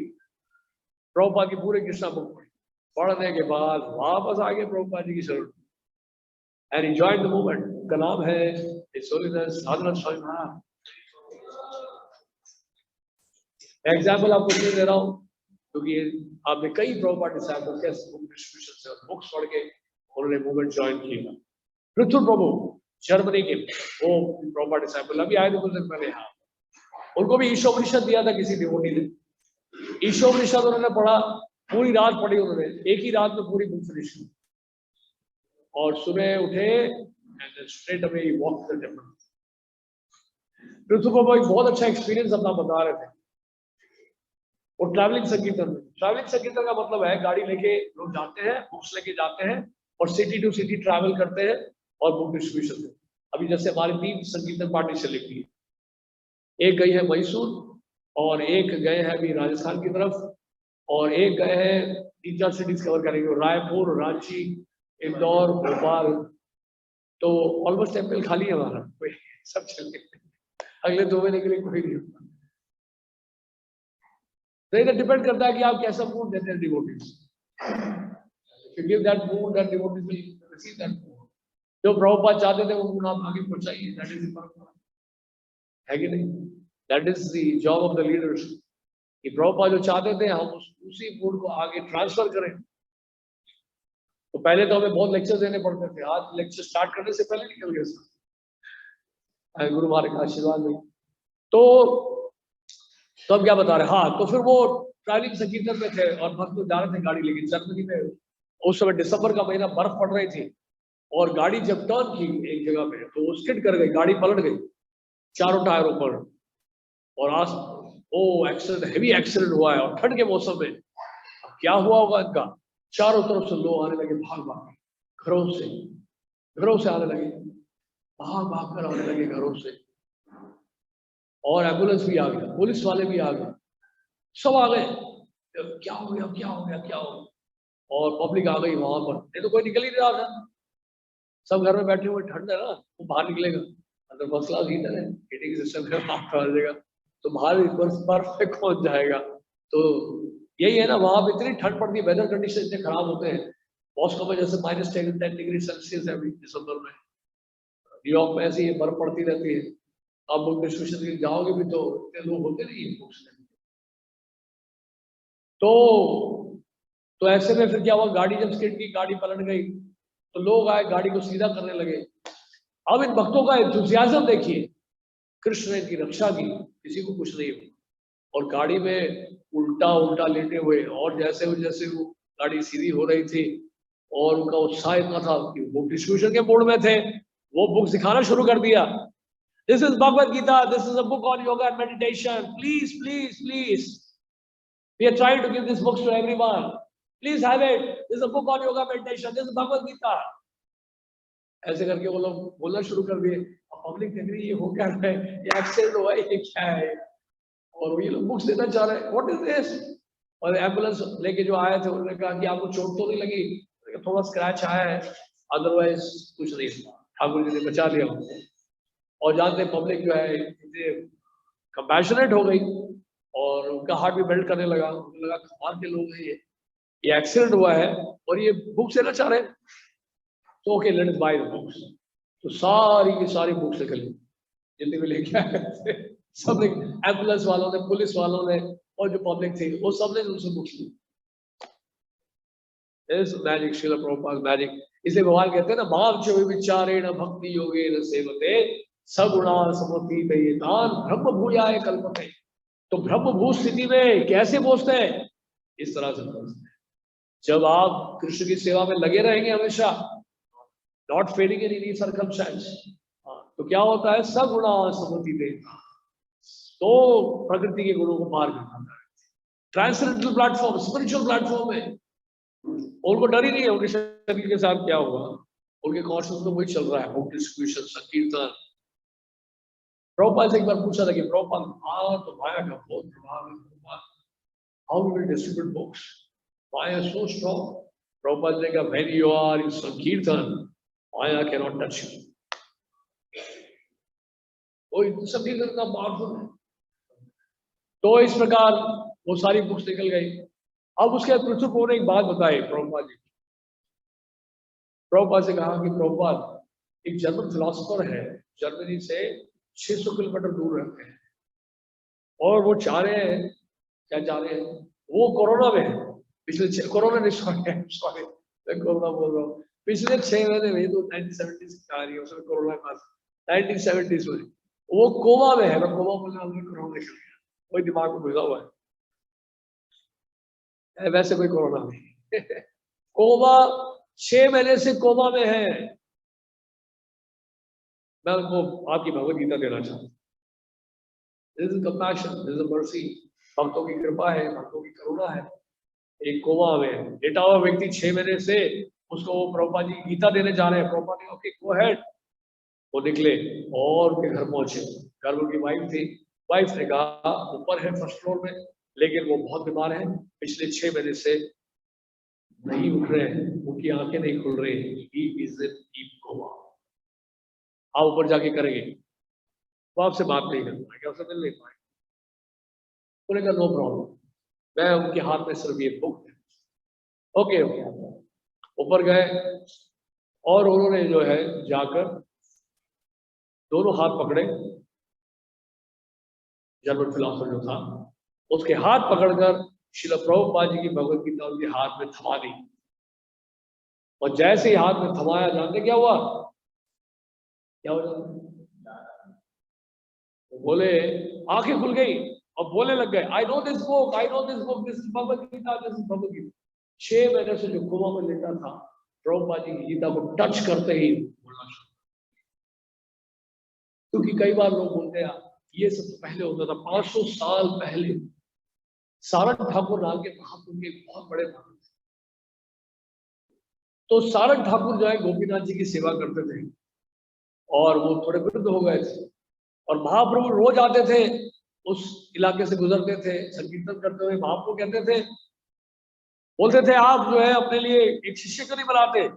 प्रभुपाद की पूरी कृष्णा बुक पढ़ी। पढ़ने के बाद वापस आगे प्रभुपाद जी की शरण, and he joined the movement. का नाम है हिज होलीनेस साधना स्वामी महाराज। एग्जाम्पल आपको इसलिए दे रहा हूँ क्योंकि आपने कई प्रभुपाद डिसाइपल के डिस्ट्रीब्यूशन से बुक्स पढ़ के उन्होंने मूवमेंट ज्वाइन किया। पृथ्वी प्रभु जर्मनी के, वो प्रभुपाद डिसाइपल अभी आए थे कुछ दिन पहले यहाँ, उनको भी ईशोपनिषद दिया था किसी डिवोटी ने। ईशोपनिषद उन्होंने पढ़ा, पूरी रात पढ़ी उन्होंने, एक ही रात में पूरी बुक फिनिश की, और सुबह उठे एंड स्ट्रेट अवे ही walk the temple. Prithvi Prabhu एक बहुत अच्छा एक्सपीरियंस अपना बता रहे थे। और ट्रैवलिंग संकीर्तन में, ट्रैवलिंग संकीर्तन का मतलब है गाड़ी लेके लोग जाते हैं, बुक्स लेके जाते हैं और सिटी टू सिटी ट्रैवल करते हैं और बुक डिस्ट्रीब्यूशन में। अभी जैसे हमारी 3 संकीर्तन पार्टी चली गई, एक गई है मैसूर, और एक गए हैं अभी राजस्थान की तरफ, और एक गए हैं 3-4 सिटीज कवर करेंगे, रायपुर, रांची, इंदौर, भोपाल। तो ऑलमोस्ट टेम्पल खाली है हमारा, कोई सब चल गए, अगले 2 महीने के लिए कोई नहीं होता। तो ये डिपेंड करता है कि आप कैसा मूड देते हैं devotees. If you give that mood, that devotees will receive that mood. जो प्रभुपाद चाहते थे वो आप आगे पहुंचाइए, that is the purpose, है कि नहीं? That is the job of the leaders. कि प्रभुपाद जो चाहते थे हम उसी मूड को आगे ट्रांसफर करें। तो पहले तो हमें बहुत लेक्चर देने पड़ते थे, आज लेक्चर स्टार्ट करने से पहले निकल गए सब, गुरु महाराज का आशीर्वाद नहीं। तो अब क्या बता रहे, हाँ, तो फिर वो ट्रैवलिंग संकीर्तन में थे और भक्त जा रहे थे गाड़ी लेके जर्मनी में। उस समय दिसंबर का महीना, बर्फ पड़ रही थी, और गाड़ी जब टर्न की एक जगह पे तो वो स्किड कर गई, गाड़ी पलट गई चारों टायरों पर, और आज एक्सीडेंट, हेवी एक्सीडेंट हुआ है, और ठंड के मौसम में क्या हुआ होगा इनका। चारों तरफ से लोग आने लगे, भाग भाग घरों से आने लगे, भाग कर आने लगे घरों से, और एम्बुलेंस भी आ गया, पुलिस वाले भी आ गए, सब आ गए। क्या हो गया, और पब्लिक आ गई वहां पर। नहीं तो कोई निकल ही नहीं रहा था, सब घर में बैठे हुए, ठंड है ना, वो बाहर निकलेगा, अंदर फर्स्ट क्लास हीटर है, हीटिंग सिस्टम है, आ जाएगा, तो बाहर बर्फ में कौन जाएगा। तो यही है ना, वहां पे इतनी ठंड पड़ती है, वेदर कंडीशन इतने खराब होते हैं। मॉस्को में जैसे -10 डिग्री सेल्सियस है अभी दिसंबर में, न्यूयॉर्क में ऐसी बर्फ पड़ती रहती है। आप बुक डिस्ट्रीब्यूशन के लिए जाओगे भी तो इतने लोग होते नहीं है बुक्स में। तो ऐसे में फिर क्या हुआ, गाड़ी जब स्किड की, गाड़ी पलट गई, तो लोग आए, गाड़ी को सीधा करने लगे। अब इन भक्तों का एंथुसियाज्म देखिए, कृष्ण ने इनकी रक्षा की, किसी को कुछ नहीं हुआ, और गाड़ी में उल्टा लेटे हुए, और जैसे वो गाड़ी सीधी हो रही थी, और उनका उत्साह इतना था कि बुक डिस्ट्रीब्यूशन के मूड में थे, वो बुक दिखाना शुरू कर दिया। This is Bhagavad Gita, this is a book on yoga and meditation, please we are trying to give this books to everyone, please have it, this is a book on yoga meditation, this is Bhagavad Gita। ऐसे करके वो लोग बोलना शुरू कर दिए। Public देख रही है, ये हो क्या रहा है, ये एक्सीडेंट हुआ है, ये क्या है, और ये लोग बुक्स देना चाह रहे हैं, व्हाट इज दिस। और एम्बुलेंस लेके जो आए थे उन्होंने कहा कि आपको चोट तो नहीं लगी, थोड़ा स्क्रैच आया है, अदरवाइज कुछ नहीं, ठाकुर जी ने बचा लिया हमको। और जानते पब्लिक जो है कंपैशनेट हो गई, और उनका हार्ट भी बेल्ट करने लगा, उनको लगा कमाल के लोग हैं, ये एक्सीडेंट हुआ है और ये बुक्स लेना चाह रहे हैं, तो okay let's by the books. तो सारी की सारी बुक्स निकली, जितने भी लेके आए थे सब, एम्बुलेंस वालों ने, पुलिस वालों ने, और जो पब्लिक थी वो सब ने उनसे बुक्स ली। Magic, Srila Prabhupada magic. इसलिए भगवान कहते हैं ना, भाव च विचारेण भक्ति योगेन सेवते सगुणा समतीतान ब्रह्म भूयाय कल्पते। तो ब्रह्मभूत स्थिति में कैसे पहुंचते हैं, इस तरह से पहुंचते हैं जब आप कृष्ण की सेवा में लगे रहेंगे हमेशा, not Fehling in any circumstance. तो क्या होता है, सगुणा समतीते, तो प्रकृति के गुणों को पार करना है। ट्रांसेंडेंटल प्लेटफॉर्म, स्पिरिचुअल प्लेटफॉर्म है, उनको डर ही नहीं है उनके शरीर के साथ क्या हुआ, उनके कॉन्शियस में वही चल रहा है, बुक डिस्ट्रीब्यूशन, संकीर्तन। प्रभुपाद से एक बार पूछा था कि प्रभुपाद तो माया का बहुत प्रभाव है, how we will distribute books, maya so strong. Prabhupada ने कहा when you are in sankirtan maya can not touch you. तो संकीर्तन का पावरफुल है। तो इस प्रकार वो सारी बुक्स निकल गई। अब उसके बाद पृथ्वी को ने एक बात बताई प्रभुपाद जी। प्रभुपाद से कहा कि प्रभुपाद एक जर्मन फिलोसोफर है, जर्मनी से 600 किलोमीटर दूर रहते हैं, और वो चाह रहे हैं, क्या चाह रहे हैं, वो कोरोना में है पिछले कोरोना नहीं सॉरी मैं कोरोना बोल रहा हूँ, पिछले 6 महीने में, तो 1970s की कहानी है, उसमें कोरोना का 1970s में वो कोमा में है। मैं कोमा बोलने वाला कोरोना निकल गया, कोई दिमाग में घुसा हुआ है, वैसे कोई कोरोना नहीं कोमा 6 महीने से कोमा में है। मैं उनको आपकी भगवत गीता देना चाहता हूँ। This is compassion, this is mercy, भक्तों की कृपा है, भक्तों की करुणा है। एक कोमा में लेटा हुआ व्यक्ति 6 महीने से, उसको वो प्रभुपाद जी गीता देने जा रहे हैं। Prabhupada ji okay go head. वो निकले और उनके घर पहुंचे। घर में उनकी वाइफ थी। वाइफ ने कहा ऊपर है फर्स्ट फ्लोर में, लेकिन वो बहुत बीमार है, पिछले 6 महीने से नहीं उठ रहे हैं, उनकी आंखें नहीं खुल रही, he is in deep coma. आप ऊपर जाके करेंगे, वो आपसे बात नहीं कर पाएंगे, आपसे मिल नहीं पाएंगे। उन्होंने कहा नो प्रॉब्लम, मैं उनके हाथ में सिर्फ ये बुक है। ओके ओके, ऊपर गए और उन्होंने जो है जाकर दोनों हाथ पकड़े, जर्मन फिलोसोफर जो था उसके हाथ पकड़कर श्रील प्रभुपाद जी की भगवत गीता उनके हाथ में थमा दी। और जैसे ही हाथ में थमाया, जानते क्या हुआ, क्या हो जाता, बोले आंखें खुल गई और बोलने लग गए I know this book, I know this book, this is Bhagavad Gita, this is Bhagavad Gita. 6 महीने से जो कोमा में लेटा था, प्रभुपाद जी की गीता को टच करते ही बोलना शुरू। क्योंकि कई बार लोग बोलते हैं ये सब पहले होता था, 500 साल पहले सारंग ठाकुर नाम के महापुरुष के बहुत बड़े भक्त थे। तो सारंग ठाकुर जो है गोपीनाथ जी की सेवा करते थे, और वो थोड़े वृद्ध हो गए थे, और महाप्रभु रोज आते थे, उस इलाके से गुजरते थे, संकीर्तन करते हुए महाप्रभु कहते थे, बोलते थे आप जो है अपने लिए एक शिष्य क्यों नहीं बनाते,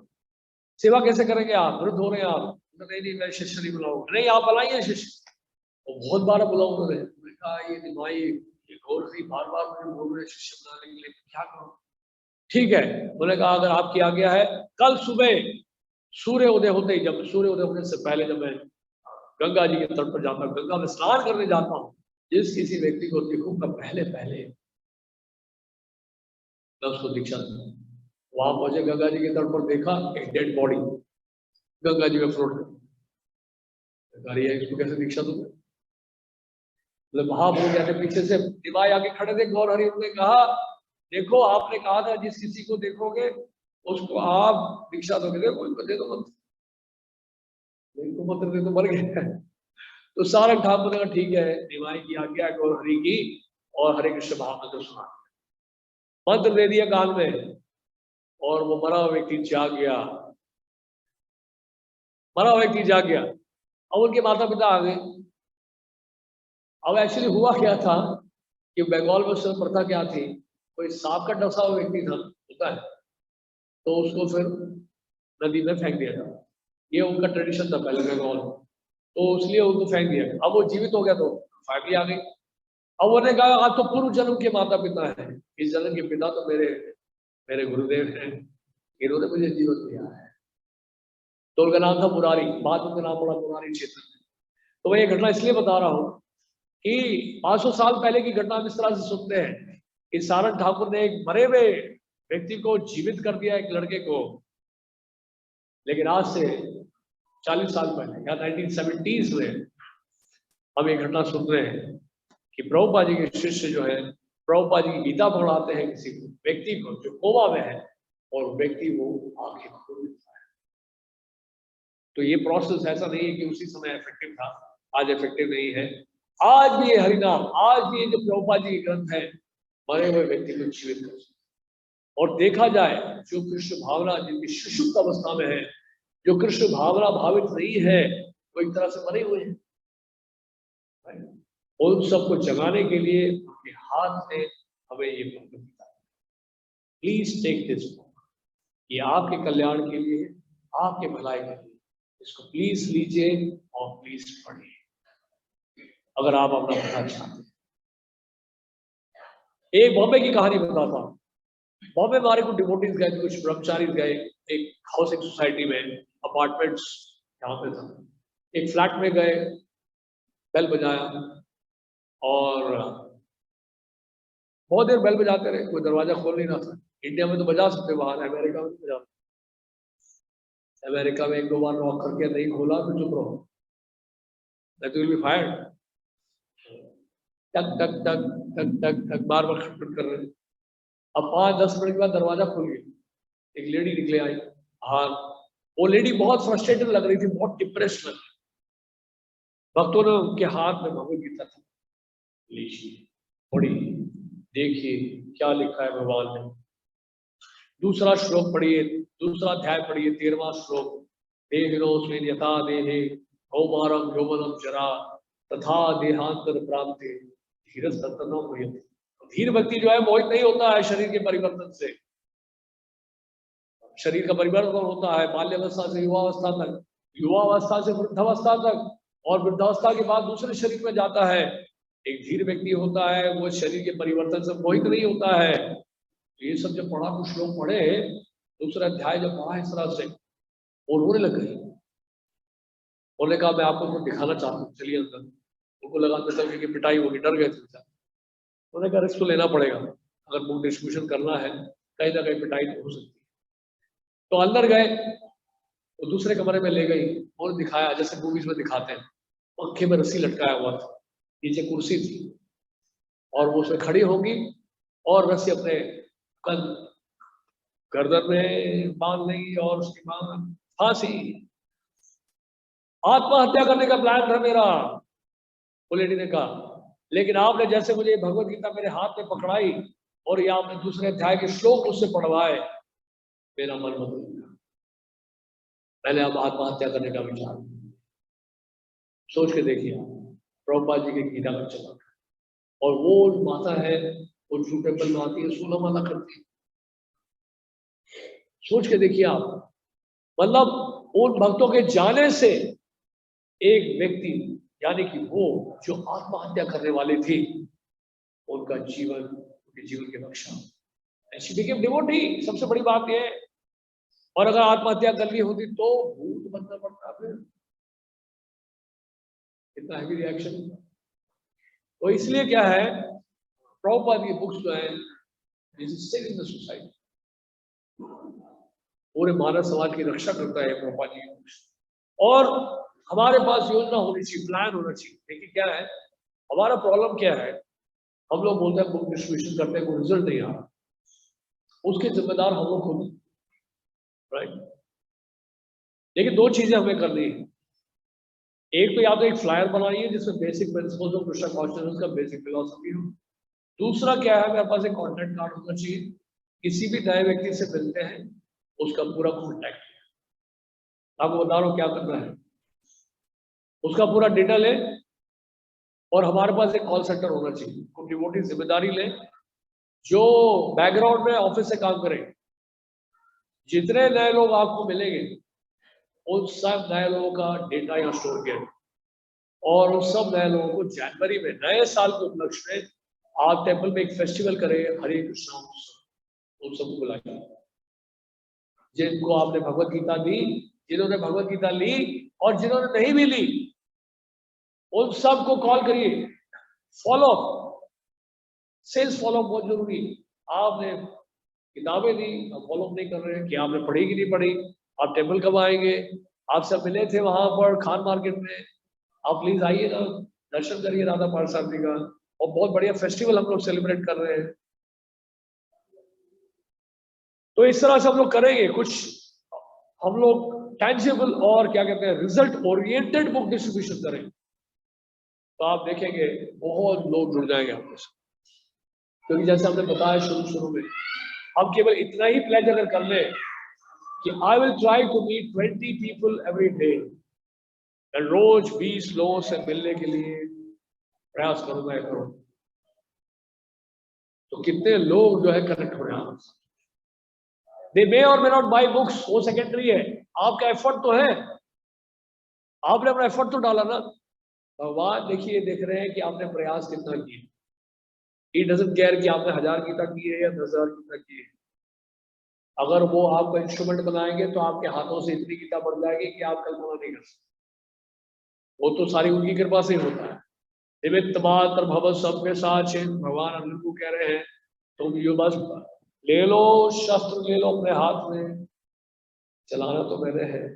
सेवा कैसे करेंगे आप, वृद्ध हो रहे हैं आप। नहीं मैं शिष्य नहीं बुलाऊंगा, नहीं आप बुलाइए शिष्य। और बहुत बार बुलाओ उन्होंने, कहा ये निभाई ये गौर सी बार बार मुझे बोल रहे शिष्य बनाने के लिए, क्या करूं। ठीक है, उन्होंने कहा अगर आपकी आज्ञा है, कल सुबह सूर्य उदय होते ही, जब सूर्य उदय होने से पहले जब मैं गंगा जी के तट पर जाता हूँ, गंगा में स्नान करने जाता हूँ, जिस किसी व्यक्ति को देखूंगा पहले पहले मैं उसको दीक्षा दूंगा। वहां पहुंचे, गंगा जी के तट पर देखा एक डेड बॉडी गंगा जी में फ्लोट कर, इसको कैसे दीक्षा दूंगा। मतलब महाप्रभु कहते पीछे से दिवाई आके खड़े थे गौर हरि, उन्होंने कहा देखो आपने कहा था जिस किसी को देखोगे उसको आप दीक्षा दोगे, देखो इनको दे दो मंत्र, इनको मंत्र दे दो, मर गया। तो सारंग ठाकुर ने कहा ठीक है, दिवाई की आज्ञा गौर हरि की, और हरे कृष्ण महामंत्र सुना, मंत्र दे दिया कान में, और वो मरा हुआ व्यक्ति जाग गया, मरा हुआ व्यक्ति जाग गया। अब उनके माता पिता आ गए। अब एक्चुअली हुआ क्या था कि बंगाल में उस समय प्रथा क्या थी, कोई सांप का डसा हुआ व्यक्ति था होता है, तो उसको फिर नदी में फेंक दिया था। ये उनका ट्रेडिशन था पहले बंगाल, तो इसलिए उनको फेंक दिया। अब वो जीवित हो गया तो फैमिली आ गई। अब उन्होंने कहा आज तो पूर्व जन्म के माता पिता हैं, इस जन्म के पिता तो मेरे मेरे गुरुदेव हैं, इन्होंने मुझे जीवन दिया है। तो उनका नाम था मुरारी, बाद में उनका नाम पड़ा मुरारी क्षेत्र। तो मैं ये घटना इसलिए बता रहा हूँ कि 500 साल पहले की घटना हम इस तरह से सुनते हैं कि सारंग ठाकुर ने एक मरे हुए व्यक्ति को जीवित कर दिया, एक लड़के को। लेकिन आज से 40 साल पहले या 1970s में हम ये घटना सुन रहे हैं कि प्रभुपाद जी के शिष्य जो है प्रभुपाद जी की गीता पढ़ाते हैं किसी व्यक्ति को जो कोमा में है, और व्यक्ति वो आंखें खोल देता है। तो ये प्रोसेस ऐसा नहीं है कि उसी समय इफेक्टिव था, आज इफेक्टिव नहीं है। आज भी ये हरिनाम, आज भी ये जो प्रभुपाद जी के ग्रंथ है, मरे हुए व्यक्ति को जीवित कर सकते, और देखा जाए जो कृष्ण भावना जिनकी सुषुप्त अवस्था में है, जो कृष्ण भावना भावित नहीं है, वो एक तरह से मरे हुए हैं। उन सबको जगाने के लिए उनके हाथ से हमें ये भगवत प्लीज टेक दिस बुक, ये आपके कल्याण के लिए, आपके भलाई के लिए, इसको प्लीज लीजिए और प्लीज पढ़िए अगर आप अपना भला चाहते हैं। एक बॉम्बे की कहानी बताता हूँ। बॉम्बे हमारे कुछ डिवोटीज गए, कुछ ब्रह्मचारी गए एक हाउसिंग सोसाइटी में, अपार्टमेंट्स यहाँ पे था, एक फ्लैट में गए, बेल बजाया और बहुत देर बेल बजाते रहे, कोई दरवाजा खोल नहीं रहा था। इंडिया में तो बजा सकते, बाहर अमेरिका में बजा, अमेरिका में 1-2 बार नॉक करके नहीं खोला तो चुप रहो, नहीं तो विल बी फायर्ड। टक टक टक टक टक टक बार बार खटखट कर रहे। अब 5-10 मिनट के बाद दरवाजा खुल गया, एक लेडी निकले आई बाहर। वो लेडी बहुत फ्रस्ट्रेटेड लग रही थी, बहुत डिप्रेस लग रही। भक्तों ने उनके हाथ में भगवद गीता था, लीजिए पढ़िए, देखिए क्या लिखा है भगवान ने। दूसरा श्लोक पढ़िए, दूसरा अध्याय पढ़िए, 13वां श्लोक, देहिनोऽस्मिन् यथा देहे कौमारं यौवनं जरा तथा देहांतर प्राप्ते धीरस्तत्र न मुह्यते। धीर व्यक्ति जो है मोहित नहीं होता है शरीर के परिवर्तन से। शरीर का परिवर्तन होता है बाल्यावस्था से युवावस्था तक, युवावस्था से वृद्धावस्था तक, और वृद्धावस्था के बाद दूसरे शरीर में जाता है। एक धीर व्यक्ति होता है, वो शरीर के परिवर्तन से मोहित नहीं होता है। ये सब जब पढ़ा, कुछ लोग पढ़े, दूसरा अध्याय जब पढ़ा इस तरह से, और रोने लग गए। उन्होंने कहा मैं आपको कुछ दिखाना चाहता हूँ, चलिए अंदर। उनको लगा मतलब कि पिटाई होगी, डर गए थे। उन्होंने कहा रिस्क तो लेना पड़ेगा, अगर बुक डिस्ट्रीब्यूशन करना है कहीं ना कहीं पिटाई तो हो सकती है। तो अंदर गए, तो दूसरे कमरे में ले गई और दिखाया जैसे मूवीज में दिखाते हैं, पंखे में रस्सी लटकाया हुआ था, नीचे कुर्सी थी और वो उसमें खड़ी होगी और रस्सी अपने गर्दन में बांध लेंगी और उसके बाद फांसी। आत्महत्या करने का प्लान था मेरा, वो लेडी ने कहा, लेकिन आपने जैसे मुझे भगवत गीता मेरे हाथ में पकड़ाई और ये आपने दूसरे अध्याय के श्लोक उससे पढ़वाए, मेरा मन बदल गया। मैंने अब आत्महत्या करने का विचार। सोच के देखिए, प्रभुपाद जी के गीता का चला, और वो माता है, वो झूठे पल में आती है, 16 माला करती है। सोच के देखिए आप, मतलब उन भक्तों के जाने से एक व्यक्ति, यानी कि वो जो आत्महत्या करने वाले थे, उनका जीवन, उनके जीवन की रक्षा, शी बिकेम डिवोटी। सबसे बड़ी बात यह है। और अगर आत्महत्या कर ली होती तो भूत बनना पड़ता, फिर कितना हैवी रिएक्शन। तो इसलिए क्या है, प्रभुपाद की बुक्स जो है सोसाइटी, पूरे मानव समाज की रक्षा करता है प्रभुपाद जी की बुक्स। और हमारे पास योजना होनी चाहिए, प्लान होना चाहिए। देखिए क्या है हमारा प्रॉब्लम, क्या है, हम लोग बोलते हैं बुक डिस्ट्रीब्यूशन करते हैं, कोई रिजल्ट नहीं आ रहा, उसके जिम्मेदार हम लोग खुद, राइट। लेकिन 2 चीजें हमें करनी है। एक तो या तो एक फ्लायर बनाइए जिसमें basic principles of Krishna consciousness का बेसिक फिलॉसफी हो। दूसरा क्या है, मेरे पास एक कॉन्टैक्ट कार्ड होना चाहिए, किसी भी नए व्यक्ति से मिलते हैं उसका पूरा कॉन्टैक्ट, आपको बता रहा हूँ क्या करना है, उसका पूरा डिटेल है। और हमारे पास एक कॉल सेंटर होना चाहिए, कुछ डिवोटी जिम्मेदारी ले, जो बैकग्राउंड में ऑफिस से काम करें। जितने नए लोग आपको मिलेंगे उन सब नए लोगों का डेटा यहाँ स्टोर किया, और उन सब नए लोगों को जनवरी में नए साल के उपलक्ष्य में आप टेम्पल में एक फेस्टिवल करें, हरे कृष्णा उत्सव, उन सबको बुलाइए। जिनको आपने भगवत गीता दी, जिन्होंने भगवत गीता ली और जिन्होंने नहीं भी ली, उन सबको कॉल करिए। फॉलो, सेल्स फॉलो बहुत जरूरी। आपने किताबें दी, आप फॉलो नहीं कर रहे हैं कि आपने पढ़ी कि नहीं पढ़ी, आप टेम्पल कब आएंगे, आपसे मिले थे वहां पर खान मार्केट में, आप प्लीज आइएगा, दर्शन करिए राधा पार्थ जी का। और बहुत बढ़िया फेस्टिवल हम लोग सेलिब्रेट कर रहे हैं। तो इस तरह से हम लोग करेंगे कुछ, हम लोग टेंजिबल और क्या कहते हैं रिजल्ट ओरिएंटेड बुक डिस्ट्रीब्यूशन करें, तो आप देखेंगे बहुत लोग जुड़ जाएंगे आपके साथ। क्योंकि जैसे हमने बताया शुरू में हम केवल इतना ही प्लेज अगर कर ले कि I will try to meet 20 people every day, रोज 20 लोगों से मिलने के लिए प्रयास करूंगा या करूँ, तो कितने लोग जो है कनेक्ट हो रहे हैं आपसे। दे मे और मे नॉट बाय बुक्स, वो सेकेंडरी है, आपका एफर्ट तो है, आपने अपना एफर्ट तो डाला ना। भगवान देखिए देख रहे हैं कि आपने प्रयास कितना किया। ही डजंट केयर कि आपने 1000 गीता की है या 10,000 गीता की है। अगर वो आपको इंस्ट्रूमेंट बनाएंगे तो आपके हाथों से इतनी गीता बढ़ जाएगी कि आप कल्पना नहीं कर सकते। वो तो सारी उनकी कृपा से ही होता है। निमित्त मात्र भव सबके साथ, भगवान अर्जुन को कह रहे हैं तुम ये बस ले लो, शस्त्र ले लो अपने हाथ में, चलाना तो मैंने है।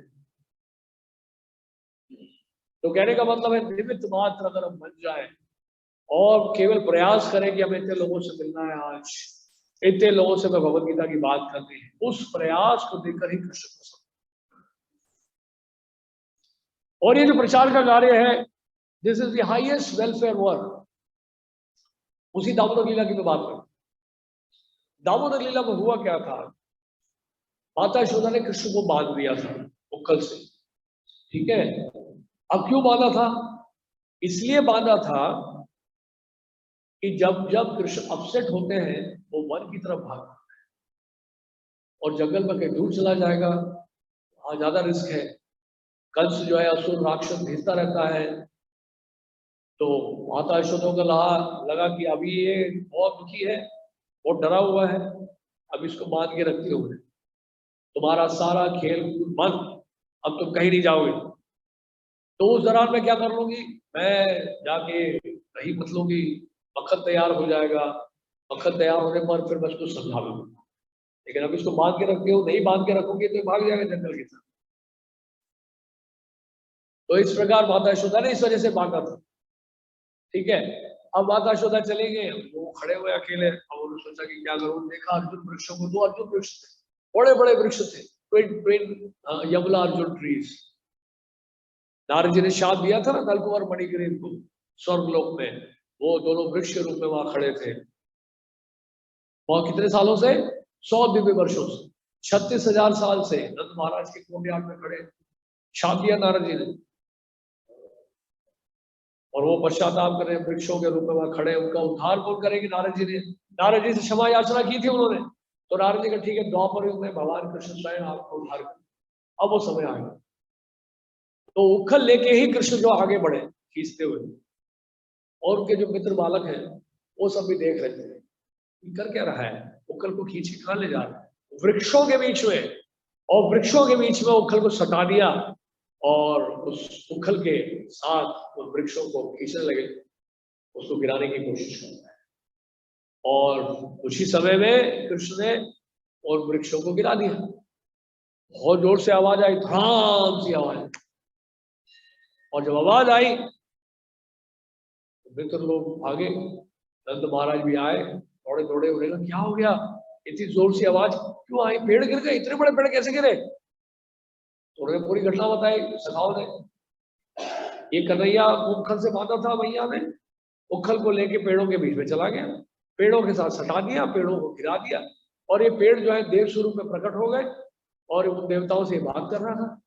तो कहने का मतलब है निमित्त मात्र अगर हम बन जाए और केवल प्रयास करें कि हमें इतने लोगों से मिलना है, आज इतने लोगों से मैं भगवत गीता की बात करनी है, उस प्रयास को देखकर ही कृष्ण पसंद। और ये जो प्रचार का कार्य है, this is the highest welfare work. उसी दामोदर लीला की मैं बात करूं। दामोदर लीला में हुआ क्या था, माता यशोदा ने कृष्ण को बांध दिया था उक्कल से, ठीक है। अब क्यों बांधा था, इसलिए बांधा था कि जब जब कृष्ण अपसेट होते हैं वो वन की तरफ भागते हैं, और जंगल में कहीं दूर चला जाएगा, वहां ज्यादा रिस्क है। कंस जो है असुर राक्षस भेजता रहता है, तो माता यशोदा को लगा कि अभी ये बहुत दुखी है, बहुत डरा हुआ है, अब इसको बांध के रखते हुए तुम्हारा सारा खेल कूद बंद, अब तुम कहीं नहीं जाओगे। तो उस दौरान मैं क्या कर लूंगी, मैं जाके दही मत लूंगी, मक्खन तैयार हो जाएगा, मक्खन तैयार होने पर फिर मैं उसको समझा लूंगा। लेकिन अब इसको बांध के रखते हो, नहीं बांध के रखोगे तो भाग जाएगा जंगल की तरफ। तो इस प्रकार माता यशोदा ने इस वजह से बांधा था, ठीक है। अब माता यशोदा चले गए, वो खड़े हुए अकेले। अब उन्होंने सोचा कि क्या करूं, देखा अर्जुन वृक्षों को, 2 अर्जुन वृक्ष थे, बड़े बड़े वृक्ष थे, ट्विन यमला अर्जुन ट्रीज। नारद जी ने शाप दिया था ना नलकुमार मणिगिरी को स्वर्गलोक में, वो दोनों वृक्ष के रूप में वहां खड़े थे। वहां कितने सालों से, 100 दिव्य वर्षों से, 36,000 साल से नंद महाराज के कोर्टयार्ड में खड़े, शाप दिया नारद जी ने। और वो पश्चाताप कर रहे हैं, वृक्षों के रूप में वहां खड़े। उनका उद्धार कौन करेगी, नारद जी ने। नारद जी से क्षमा याचना की थी उन्होंने, तो नारद जी का ठीक है, द्वापर युग में भगवान कृष्ण स्वयं आपका उद्धार कर। अब वो समय आ गया, तो उखल लेके ही कृष्ण जो आगे बढ़े खींचते हुए, और उनके जो मित्र बालक हैं वो सब भी देख रहे थे कर क्या रहा है, उखल को खींच के कहां ले जा रहा है, वृक्षों के बीच में। और वृक्षों के बीच में उखल को सटा दिया, और उस उखल के साथ उन वृक्षों को खींचने लगे, उसको गिराने की कोशिश कर रहा है। और उसी समय में कृष्ण ने और वृक्षों को गिरा दिया। बहुत जोर से आवाज आई, धड़ाम सी आवाज, और जब आवाज आई तो मित्र लोग भागे, नंद महाराज भी आए, दौड़े दौड़े, उन्हें क्या हो गया, इतनी जोर सी आवाज क्यों आई, पेड़ गिर गए, इतने बड़े पेड़ कैसे गिरे। तो उन्होंने पूरी घटना बताई सखाओ ने। ये कन्हैया उखल से बांधा था भैया ने, उखल को लेके पेड़ों के बीच में चला गया, पेड़ों के साथ सटा दिया, पेड़ों को गिरा दिया, और ये पेड़ जो है देव स्वरूप में प्रकट हो गए, और उन देवताओं से बात कर रहा था।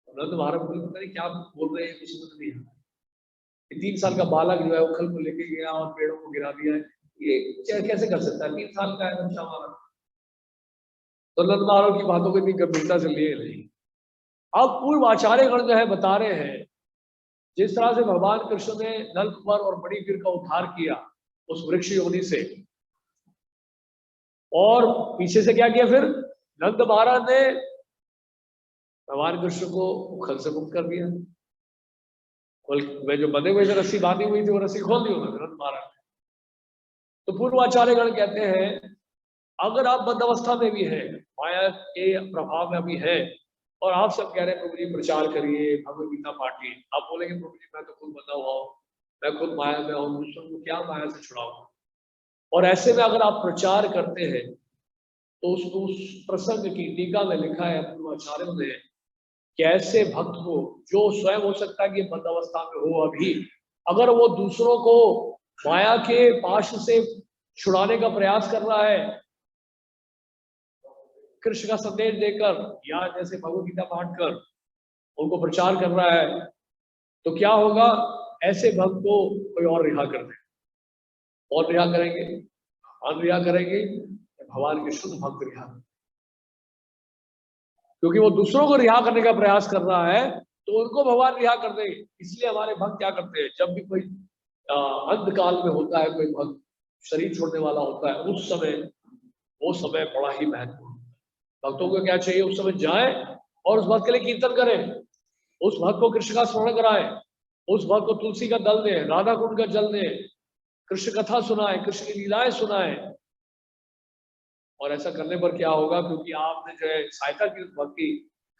नंद महाराज पता नहीं क्या बोल रहे हैं, कुछ समझ नहीं आता। 3 साल का बालक जो है उखल को लेके गया और पेड़ों को गिरा दिया है, ये कैसे कर सकता है, 3 साल का है बच्चा हमारा। तो नंद महाराज की बातों को इतनी गंभीरता से लिए नहीं। अब पूर्व आचार्य गण जो है बता रहे हैं, जिस तरह से भगवान कृष्ण ने नल कुमार और मणिगिर का उद्धार किया उस वृक्ष योनि से, और पीछे से क्या किया, फिर नंद महाराज ने भगवान कृष्ण को उखल से मुक्त कर दिया। वे जो बंधे हुए थे, रस्सी बांधी हुई थी, वो रस्सी खोल दी उन्होंने नंद महाराज ने। तो पूर्वाचार्य गण कहते हैं, अगर आप बद्ध अवस्था में भी हैं, माया के प्रभाव में भी है, और आप सब कह रहे हैं प्रभु जी प्रचार करिए, भगवद गीता पाठिए, आप बोलेंगे प्रभु जी मैं तो खुद बंधा हुआ हूँ, मैं खुद माया में हूँ, दूसरों को क्या माया से छुड़ाऊंगा। और ऐसे में अगर आप प्रचार करते हैं, तो उस प्रसंग की टीका में लिखा है पूर्वाचार्यों ने कि ऐसे भक्त को, जो स्वयं हो सकता है कि बद्ध अवस्था में हो अभी, अगर वो दूसरों को माया के पाश से छुड़ाने का प्रयास कर रहा है कृष्ण का संदेश देकर, या जैसे भगवत गीता पाठ कर उनको प्रचार कर रहा है, तो क्या होगा, ऐसे भक्त को कोई और रिहा कर दे। और रिहा करेंगे, भगवान रिहा करेंगे, भगवान के शुद्ध भक्त रिहा, क्योंकि वो दूसरों को रिहा करने का प्रयास कर रहा है तो उनको भगवान रिहा कर देंगे। इसलिए हमारे भक्त क्या करते हैं, जब भी कोई अंतकाल में होता है, कोई भक्त शरीर छोड़ने वाला होता है, उस समय वो समय बड़ा ही महत्वपूर्ण। भक्तों को क्या चाहिए, उस समय जाएं और उस भक्त के लिए कीर्तन करें, उस भक्त को कृष्ण का स्मरण कराएं, उस भक्त को तुलसी का दल दें, राधा कुंड का जल दें, कृष्ण कथा सुनाएं, कृष्ण की लीलाएं सुनाएं। और ऐसा करने पर क्या होगा, क्योंकि आपने जो है सहायता की उस भक्त की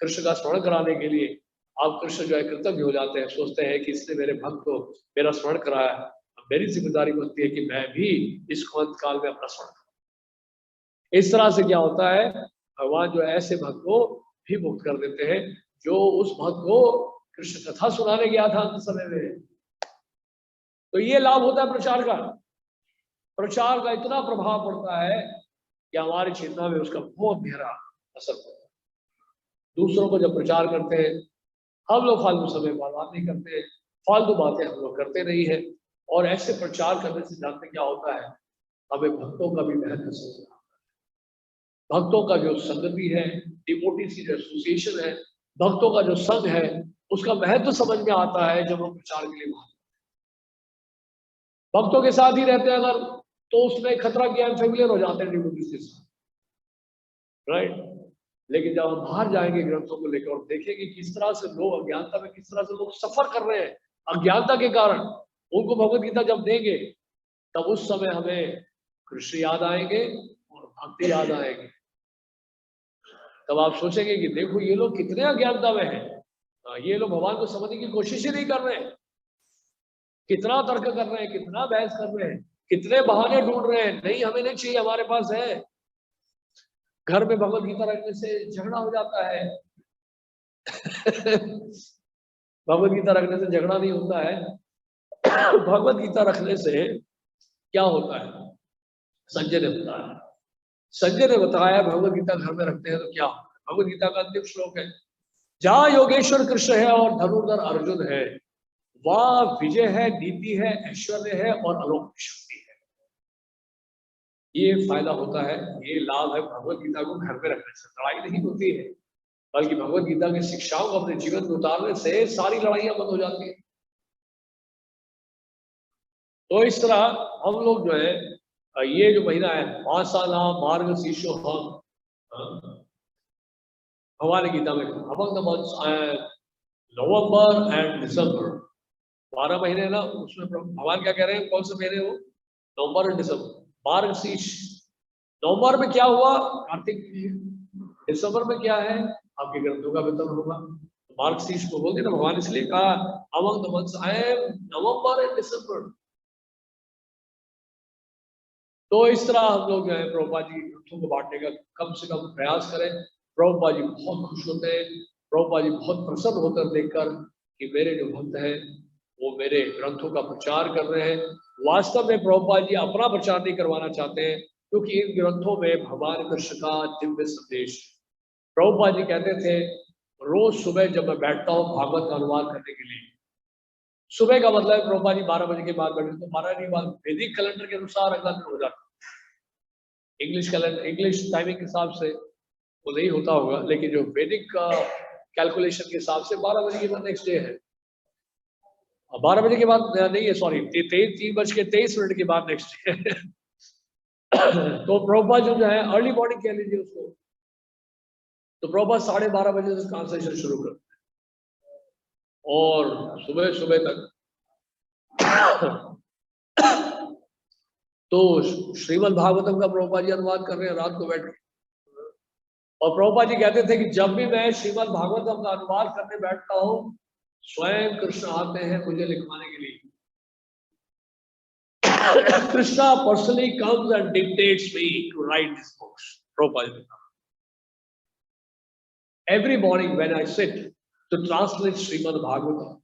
कृष्ण का स्मरण कराने के लिए, आप कृष्ण जो है कृतज्ञ हो जाते हैं, सोचते हैं कि इसने मेरे भक्त को मेरा स्मरण कराया, मेरी जिम्मेदारी बनती है कि मैं भी इस अंत काल में अपना स्मरण करूं। इस तरह से क्या होता है, भगवान जो ऐसे भक्त को भी मुक्त कर देते हैं जो उस भक्त को कृष्ण कथा सुनाने गया था अंत समय में। तो ये लाभ होता है प्रचार का। प्रचार का इतना प्रभाव पड़ता है कि हमारी चेतना में उसका बहुत गहरा असर पड़ता है। दूसरों को जब प्रचार करते हैं, हम लोग फालतू समय बर्बाद नहीं करते, फालतू बातें हम लोग करते नहीं है, और ऐसे प्रचार करने से जानते क्या होता है, हमें भक्तों का भी महत्व समझना, भक्तों का जो संगति है, डिवोटीज की जो एसोसिएशन है, भक्तों का जो संघ है, उसका महत्व समझ में आता है जब हम प्रचार के लिए बाहर भक्तों के साथ ही रहते हैं अगर, तो उसमें खतरा क्या है, फेमिलियर हो जाते हैं डिवोटीज के साथ, राइट। लेकिन जब हम बाहर जाएंगे ग्रंथों को लेकर और देखेंगे किस तरह से लोग अज्ञानता में, किस तरह से लोग सफर कर रहे हैं अज्ञानता के कारण, उनको भगवत गीता जब देंगे तब उस समय हमें कृष्ण याद आएंगे और भक्ति याद आएगी। तब आप सोचेंगे कि देखो ये लोग कितने अज्ञानता में हैं, ये लोग भगवान को समझने की कोशिश ही नहीं कर रहे हैं, कितना तर्क कर रहे हैं, कितना बहस कर रहे हैं, कितने बहाने ढूंढ रहे हैं, नहीं हमें नहीं चाहिए, हमारे पास है। घर में भगवत गीता रखने से झगड़ा हो जाता है भगवत गीता रखने से झगड़ा नहीं होता है भगवत गीता रखने से क्या होता है, संजय ने बताया, संजय ने बताया भगवत गीता घर में रखते हैं तो क्या होता है। भगवत गीता का अंतिम श्लोक है, जहां योगेश्वर कृष्ण है और धनुर्धर अर्जुन है, वहां विजय है, नीति है, ऐश्वर्य है और अलौकिक शक्ति है। ये फायदा होता है, ये लाभ है भगवत गीता को घर में रखने से। लड़ाई नहीं होती है, बल्कि भगवत गीता की शिक्षाओं को अपने जीवन में उतारने से सारी लड़ाइयां बंद हो जाती है। तो इस तरह हम लोग जो है, ये जो महीना है मासाना मार्गशीर्षो हम, हमारी गीता में among the months November and December, 12 महीने ना, उसमें भगवान क्या कह रहे हैं, कौन से महीने वो, नवंबर और दिसंबर। मार्गशीर्ष, नवंबर में क्या हुआ, कार्तिक, दिसंबर में क्या है, आपके ग्रंथों का वितरण होगा। मार्गशीर्ष को बोलते ना भगवान, इसलिए कहा among the months I am November and December. तो इस तरह हम लोग जो है प्रभुपाद जी ग्रंथों को बांटने का कम से कम प्रयास करें। प्रभुपाद जी बहुत खुश होते हैं, प्रभुपाद जी बहुत प्रसन्न होकर देखकर कि मेरे जो भक्त हैं वो मेरे ग्रंथों का प्रचार कर रहे हैं। वास्तव में प्रभुपाद जी अपना प्रचार नहीं करवाना चाहते हैं, क्योंकि इन ग्रंथों में भगवान कृष्ण का दिव्य संदेश। प्रभुपाद जी कहते थे, रोज सुबह जब मैं बैठता हूँ भागवत का अनुवाद करने के लिए, सुबह का मतलब प्रभुपाद जी 12 बजे के बाद बैठे, तो 12 के बाद वैदिक कैलेंडर के अनुसार अगला दिन हो जाता, इंग्लिश कैलेंडर, इंग्लिश टाइमिंग के हिसाब से वो नहीं होता होगा, लेकिन जो वैदिक कैलकुलेशन के हिसाब से 12 बजे के बाद नेक्स्ट डे है। 12 बजे के बाद नहीं है, सॉरी, 3:23 के बाद नेक्स्ट डे तो प्रभुपाद जो है अर्ली मॉर्निंग कह लीजिए उसको, तो प्रभुपाद 12:30 बजे से ट्रांसलेशन शुरू करते हैं और सुबह सुबह तक तो श्रीमद् भागवतम का प्रभुपाद जी अनुवाद कर रहे हैं रात को बैठ के। और प्रभुपाद जी कहते थे कि जब भी मैं श्रीमद् भागवतम का अनुवाद करने बैठता हूँ, स्वयं कृष्ण आते हैं मुझे लिखवाने के लिए। Krishna personally comes and dictates me to write these books. Prabhupada. Every morning when I sit to translate Srimad Bhagavatam,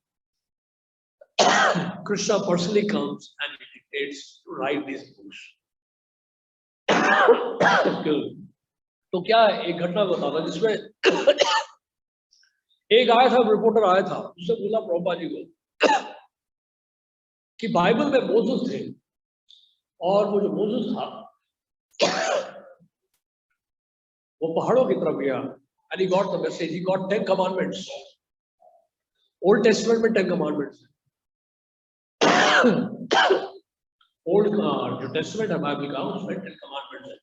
Krishna personally comes and he dictates to write these books. तो क्या एक घटना बताता जिसमें एक आया था, रिपोर्टर आया था, उससे बोला प्रभुपाद जी को कि बाइबल में मोसेस थे और वो जो मोसेस था वो पहाड़ों की तरफ गया, and he got the message, he got 10 commandments. Old testament में 10 कमांडमेंट्स हैं। ओल्ड का जो टेस्टमेंट है बाइबल का उसमें 10 कमांडमेंट्स है।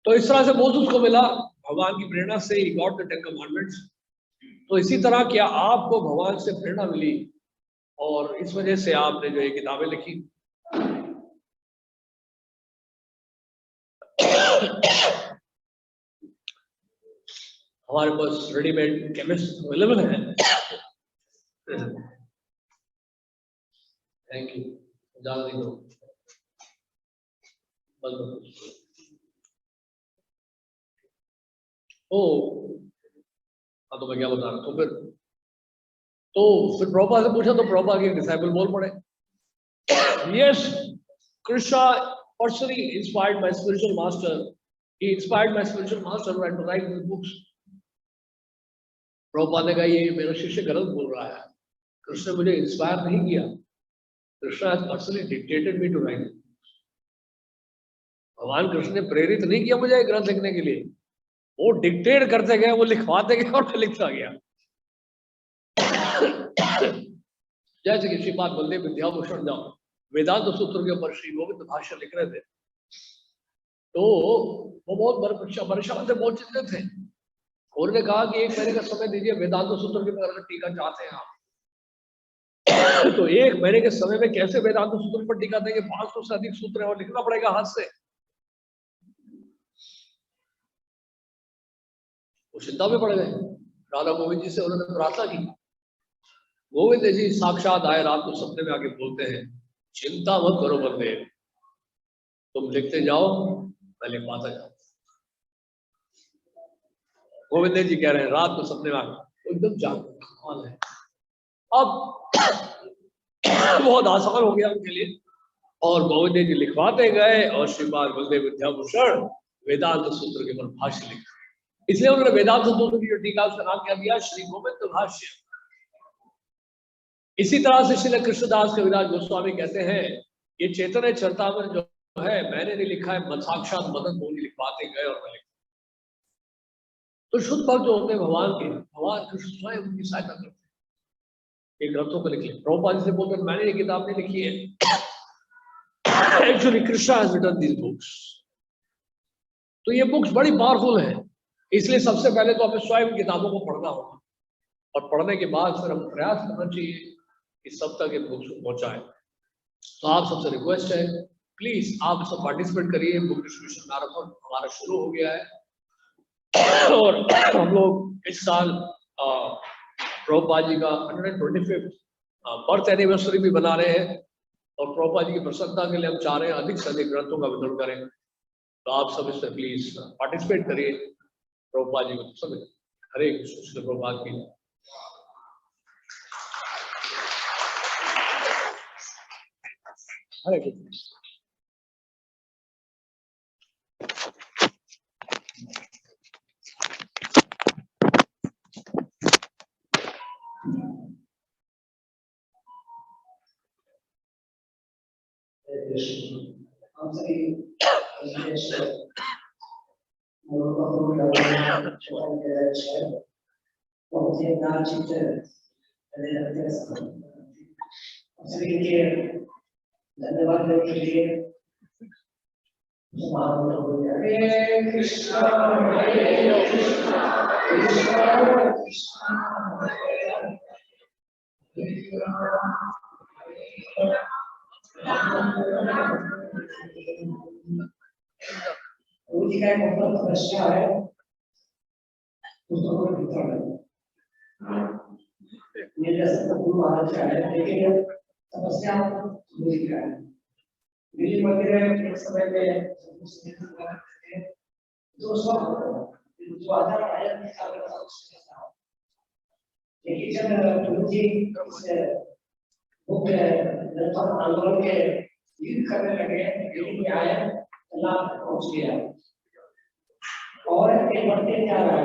तो इस तरह से मोसेस को मिला भगवान की प्रेरणा से, he got the 10 commandments। तो इसी तरह क्या आपको भगवान से प्रेरणा मिली और इस वजह से आपने जो ये किताबें लिखी। हमारे पास रेडीमेड केमिस्ट अवेलेबल है। Thank you. जान दो हाँ, तो मैं क्या बता रहा हूँ। फिर प्रभुपाद से पूछा तो प्रभुपाद के डिसाइपल बोल पड़े, yes, Krishna personally inspired my spiritual master, he inspired my spiritual master to write this books. Prabhupada ने कहा ये मेरा शिष्य गलत बोल रहा है, कृष्ण ने मुझे इंस्पायर नहीं किया, Krishna has personally dictated me to write. भगवान कृष्ण ने प्रेरित नहीं किया मुझे ग्रंथ लिखने के लिए, वो डिक्टेट करते गए, वो लिखवाते गए और मैं लिखता गया। जैसे कि श्रीपाद बलदेव विद्याभूषण जाओ वेदांत सूत्र के ऊपर श्री गोविंद भाष्य लिख रहे थे, तो वो बहुत परेशान थे, बहुत चिंतित थे। उन्होंने कहा कि 1 महीने का समय दीजिए, वेदांत सूत्र के ऊपर टीका चाहते हैं आप। तो 1 महीने के समय में कैसे वेदांत सूत्र पर टीका देंगे? 500 से अधिक सूत्र है और लिखना पड़ेगा हाथ से। वो चिंता में पड़ गए। राधा गोविंद जी से उन्होंने प्रार्थना की। गोविंद जी साक्षात आए, रात को सपने में आके बोलते हैं, चिंता मत करो बलदेव, तुम लिखते जाओ, मैं लिखवाता जाऊं। गोविंद जी कह रहे हैं रात को सपने में आके, एकदम जागरूक है। अब बहुत आसान हो गया उनके लिए और गोविंद जी लिखवाते गए और श्रीपाद बलदेव विद्याभूषण वेदांत सूत्र के ऊपर भाष्य लिखे। इसलिए उन्होंने वेदांत सूत्र की जो टीका उसका नाम क्या दिया? श्री गोविंद भाष्य। इसी तरह से श्री कृष्णदास कविराज गोस्वामी कहते हैं ये चैतन्य चरितामृत जो है मैंने नहीं लिखा है, साक्षात मदन मोहन लिखवाते गए और मैं लिखा। तो शुद्ध भक्त जो होते हैं भगवान के, भगवान कृष्ण स्वयं उनकी सहायता करते हैं, ये ग्रंथों को लिखे। प्रभुपाद से बोलते हैं मैंने ये किताब नहीं लिखी है, actually Krishna has written these books. तो ये बुक्स बड़ी पावरफुल है, इसलिए सबसे पहले तो हमें स्वयं किताबों को पढ़ना होगा और पढ़ने के बाद फिर हम प्रयास करना चाहिए कि सब तक इन बुक्स को पहुंचाए। तो आप सबसे रिक्वेस्ट है प्लीज आप सब पार्टिसिपेट करिए। बुक डिस्ट्रीब्यूशन मैराथन हमारा शुरू हो गया है और हम लोग इस साल प्रभुपाद जी का 125th बर्थ एनिवर्सरी भी बना रहे हैं और प्रभुपाद जी की प्रसन्नता के लिए हम चाह रहे हैं अधिक से अधिक ग्रंथों का वितरण करें। तो आप सब इसमें प्लीज पार्टिसिपेट करिए, प्रभुपाद जी को सब। हरे कृष्ण। प्रभुपाद की हरे कृष्ण। हम सभी धन्यवाद देने के लिए हरे कृष्णा कृष्णा कृष्णा जी का एक तपस्या है, उसको भीतर मेरे जैसा गुरु महाराज है, लेकिन तपस्या दूरी का है। दिल्ली मंदिर एक समय में जो जो आधार आया लेकिन जब गुरु जी मुख्य आंदोलन के लीड करने लगे, लीड में आए, अल्लाह तक पहुंच गया और ये बढ़ते जा रहा है।